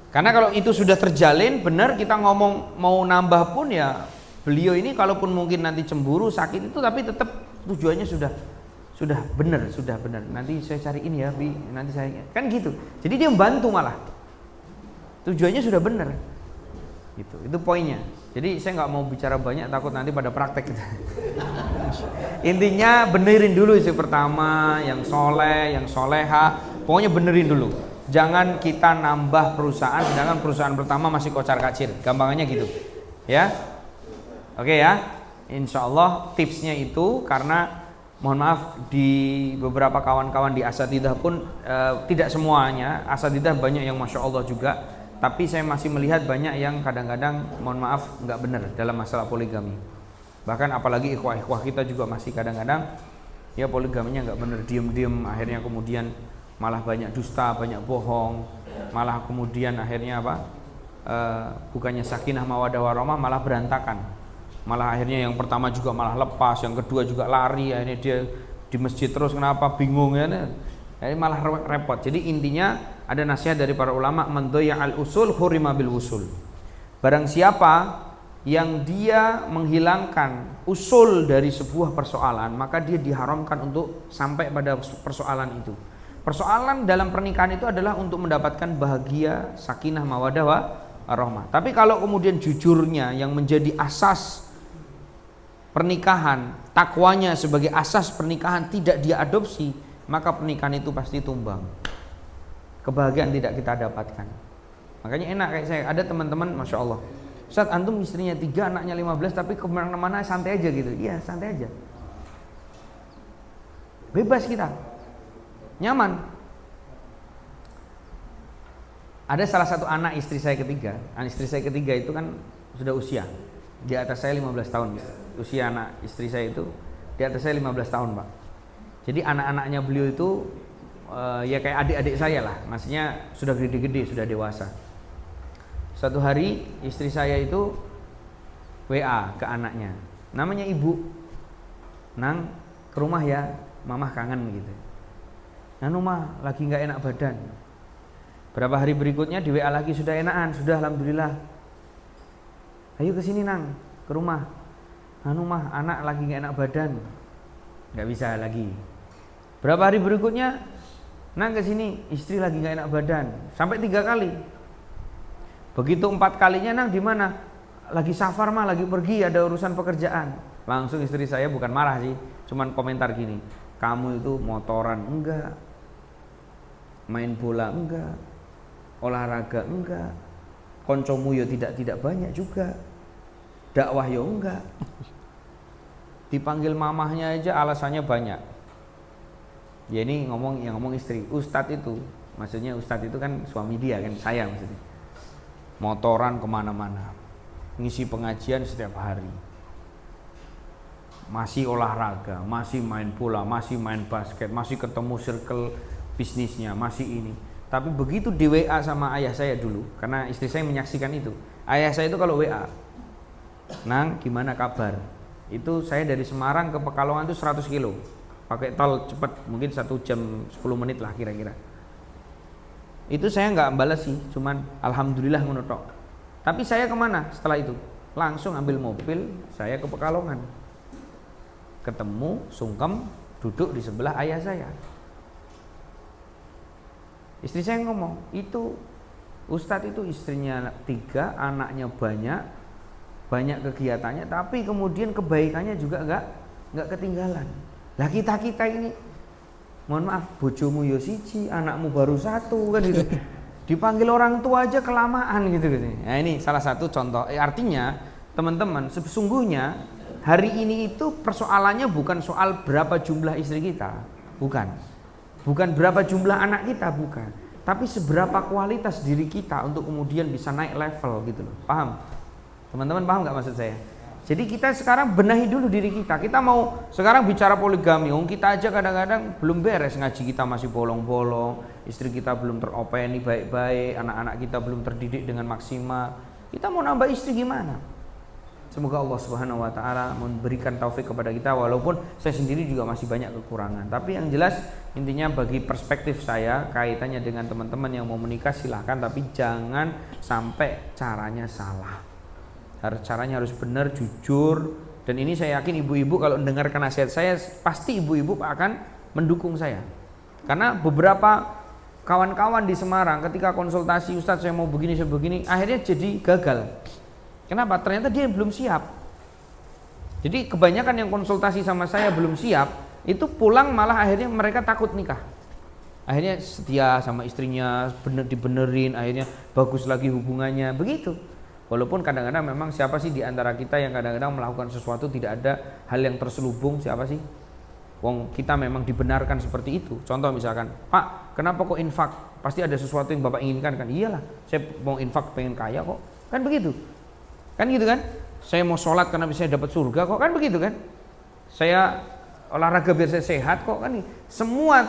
Karena kalau itu sudah terjalin benar, kita ngomong mau nambah pun ya beliau ini kalaupun mungkin nanti cemburu, sakit itu, tapi tetap tujuannya sudah benar. Nanti saya cari ini ya, Bi, nanti saya kan gitu. Jadi dia membantu malah. Tujuannya sudah benar. Gitu. Itu poinnya. Jadi saya nggak mau bicara banyak, takut nanti pada praktek. Intinya benerin dulu istri pertama, yang soleh, yang soleha, pokoknya benerin dulu. Jangan kita nambah perusahaan, sedangkan perusahaan pertama masih kocar kacir. Gampangannya gitu, ya. Oke ya. Insya Allah tipsnya itu, karena mohon maaf di beberapa kawan-kawan di asatidzah pun tidak semuanya. Asatidzah banyak yang masya Allah juga. Tapi saya masih melihat banyak yang kadang-kadang mohon maaf nggak benar dalam masalah poligami. Bahkan apalagi ikhwah-ikhwah kita juga masih kadang-kadang ya poligaminya nggak benar, diem-diem, akhirnya kemudian malah banyak dusta, banyak bohong, malah kemudian akhirnya apa? Bukannya sakinah mawaddah warahmah malah berantakan. Malah akhirnya yang pertama juga malah lepas, yang kedua juga lari, akhirnya dia di masjid terus, kenapa bingung ya? Jadi malah repot. Jadi intinya ada nasihat dari para ulama, man dhaya'al usul hurima bil usul. Barang siapa yang dia menghilangkan usul dari sebuah persoalan, maka dia diharamkan untuk sampai pada persoalan itu. Persoalan dalam pernikahan itu adalah untuk mendapatkan bahagia, sakinah, mawaddah warahmah. Tapi kalau kemudian jujurnya yang menjadi asas pernikahan, takwanya sebagai asas pernikahan tidak dia adopsi, maka pernikahan itu pasti tumbang. Kebahagiaan tidak kita dapatkan. Makanya enak kayak saya, ada teman-teman masya Allah, Ustadz antum istrinya 3, anaknya 15, tapi kemana-mana santai aja gitu. Iya santai aja, bebas kita, nyaman. Ada salah satu anak istri saya ketiga, itu kan sudah usia di atas saya 15 tahun. Usia anak istri saya itu di atas saya 15 tahun Pak. Jadi anak-anaknya beliau itu ya kayak adik-adik saya lah, maksudnya sudah gede-gede, sudah dewasa. Suatu hari istri saya itu WA ke anaknya, namanya ibu, Nang ke rumah ya, mamah kangen gitu. Nanu mah lagi nggak enak badan. Berapa hari berikutnya di WA lagi, sudah enakan, sudah alhamdulillah. Ayo ke sini Nang, ke rumah. Nanu mah anak lagi nggak enak badan, nggak bisa lagi. Berapa hari berikutnya, Nang ke sini, istri lagi nggak enak badan, sampai 3 kali. Begitu 4 kalinya, Nang di mana? Lagi safar mah, lagi pergi, ada urusan pekerjaan. Langsung istri saya bukan marah sih, cuman komentar gini, kamu itu motoran enggak, main bola enggak, olahraga enggak, koncomu yo tidak banyak juga, dakwah yo enggak. Dipanggil mamahnya aja alasannya banyak. Ya ini yang ngomong istri. Ustadz itu, maksudnya ustadz itu kan suami dia kan, saya maksudnya. Motoran kemana-mana, ngisi pengajian setiap hari, masih olahraga, masih main bola, masih main basket, masih ketemu circle bisnisnya, masih ini. Tapi begitu di WA sama ayah saya dulu, karena istri saya menyaksikan itu. Ayah saya itu kalau WA, Nang gimana kabar? Itu saya dari Semarang ke Pekalongan itu 100 kilo. Pakai tol cepat, mungkin 1 jam 10 menit lah kira-kira. Itu saya nggak balas sih, cuman alhamdulillah menutok. Tapi saya kemana setelah itu? Langsung ambil mobil, saya ke Pekalongan. Ketemu, sungkem, duduk di sebelah ayah saya. Istri saya ngomong, itu Ustadz itu istrinya 3, anaknya banyak kegiatannya, tapi kemudian kebaikannya juga nggak ketinggalan. Lah kita ini, mohon maaf, bojomu yo siji, anakmu baru 1 kan gitu. Dipanggil orang tua aja kelamaan gitu. Nah ini salah satu contoh. Artinya teman-teman, sesungguhnya hari ini itu persoalannya bukan soal berapa jumlah istri kita, bukan berapa jumlah anak kita, bukan, tapi seberapa kualitas diri kita untuk kemudian bisa naik level gitu loh. Paham? Teman-teman paham nggak maksud saya? Jadi kita sekarang benahi dulu diri kita. Kita mau sekarang bicara poligami, kita aja kadang-kadang belum beres, ngaji kita masih bolong-bolong, istri kita belum teropeni baik-baik, anak-anak kita belum terdidik dengan maksimal. Kita mau nambah istri gimana? Semoga Allah Subhanahu wa taala memberikan taufik kepada kita, walaupun saya sendiri juga masih banyak kekurangan. Tapi yang jelas intinya bagi perspektif saya kaitannya dengan teman-teman yang mau menikah silahkan, tapi jangan sampai caranya salah. Caranya harus benar, jujur. Dan ini saya yakin ibu-ibu kalau mendengarkan nasihat saya, pasti ibu-ibu akan mendukung saya. Karena beberapa kawan-kawan di Semarang ketika konsultasi, Ustadz saya mau begini, saya begini, akhirnya jadi gagal. Kenapa? Ternyata dia belum siap. Jadi kebanyakan yang konsultasi sama saya belum siap, itu pulang malah akhirnya mereka takut nikah. Akhirnya setia sama istrinya, dibenerin, akhirnya bagus lagi hubungannya, begitu. Walaupun kadang-kadang memang siapa sih di antara kita yang kadang-kadang melakukan sesuatu tidak ada hal yang terselubung, siapa sih? Wong kita memang dibenarkan seperti itu. Contoh misalkan, Pak, kenapa kok infak? Pasti ada sesuatu yang Bapak inginkan kan? Iyalah, saya mau infak pengen kaya kok. Kan begitu. Kan gitu kan? Saya mau sholat karena bisa dapat surga kok, kan begitu kan? Saya olahraga biar saya sehat kok, kan? Semua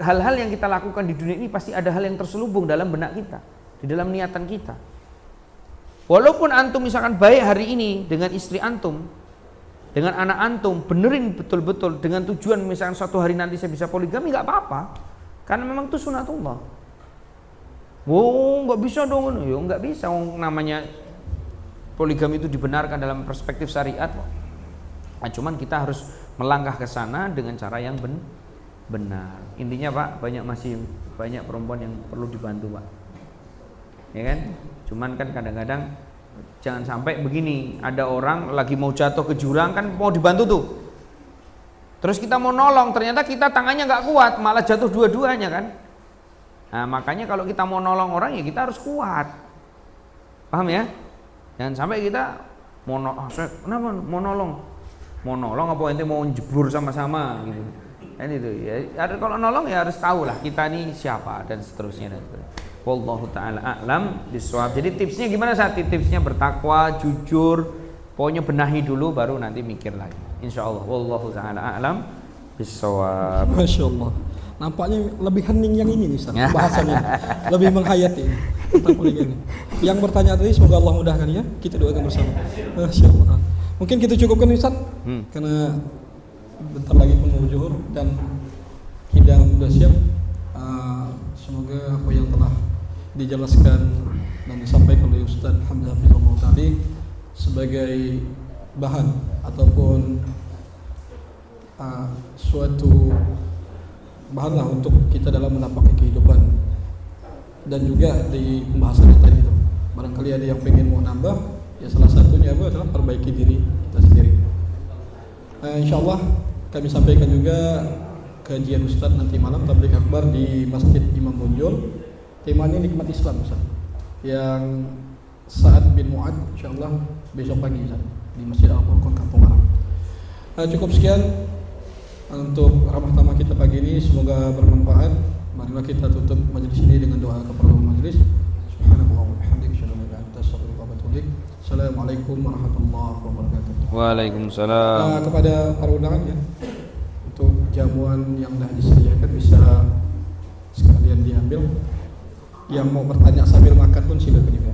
hal-hal yang kita lakukan di dunia ini pasti ada hal yang terselubung dalam benak kita, di dalam niatan kita. Walaupun antum misalkan baik hari ini dengan istri antum, dengan anak antum, benerin betul-betul dengan tujuan misalkan suatu hari nanti saya bisa poligami, nggak apa-apa, karena memang itu sunatullah. Wow, nggak bisa dong, ya nggak bisa. Namanya poligami itu dibenarkan dalam perspektif syariat. Nah, cuman kita harus melangkah ke sana dengan cara yang benar. Intinya Pak, masih banyak perempuan yang perlu dibantu Pak, ya kan? Cuman kan kadang-kadang jangan sampai begini, ada orang lagi mau jatuh ke jurang kan mau dibantu tuh, terus kita mau nolong, ternyata kita tangannya nggak kuat, malah jatuh dua-duanya kan. Nah makanya kalau kita mau nolong orang ya kita harus kuat, paham ya? Jangan sampai kita kenapa mau nolong apa ente mau jebur sama-sama gitu. Kan itu ya, kalau nolong ya harus tahu lah kita ini siapa dan seterusnya dan seterusnya. Wallahu ta'ala a'lam bishawab. Jadi tipsnya gimana saat tipsnya? Bertakwa, jujur, pokoknya benahi dulu baru nanti mikir lagi, insyaallah. Wallahu ta'ala a'lam bishawab. Masya Allah, nampaknya lebih hening yang ini nih Ustaz, bahasanya lebih menghayati tentang poligami. Yang bertanya tadi semoga Allah mudahkan ya, kita doakan bersama. Masya Allah. Mungkin kita cukupkan Ustaz, karena bentar lagi pun mau zuhur dan hidang sudah siap. Semoga apa yang telah dijelaskan dan disampaikan oleh Ustaz Hamzah Fizullah tadi sebagai bahan ataupun suatu bahan lah untuk kita dalam menapaki kehidupan. Dan juga di pembahasan tadi itu barangkali ada yang pengen mau nambah, ya salah satunya adalah perbaiki diri kita sendiri. Insyaallah kami sampaikan juga kajian Ustaz nanti malam tabligh akbar di Masjid Imam Bonjol. Temanya nikmat Islam Ustaz, yang Sa'ad bin Mu'ad insyaallah besok pagi Ustaz di Masjid Al-Furqan Kampung Arab. Cukup sekian untuk ramah tamah kita pagi ini, semoga bermanfaat. Marilah kita tutup majelis ini dengan doa keperluan majelis. Subhanallah wa bihamdihi asyhadu an la ilaha illa anta astaghfiruka wa atubu ilaik. Assalamualaikum warahmatullahi wabarakatuh. Waalaikumsalam. Kepada para undangan ya, untuk jamuan yang sudah disediakan bisa sekalian diambil. Yang mau bertanya sambil makan pun silakan.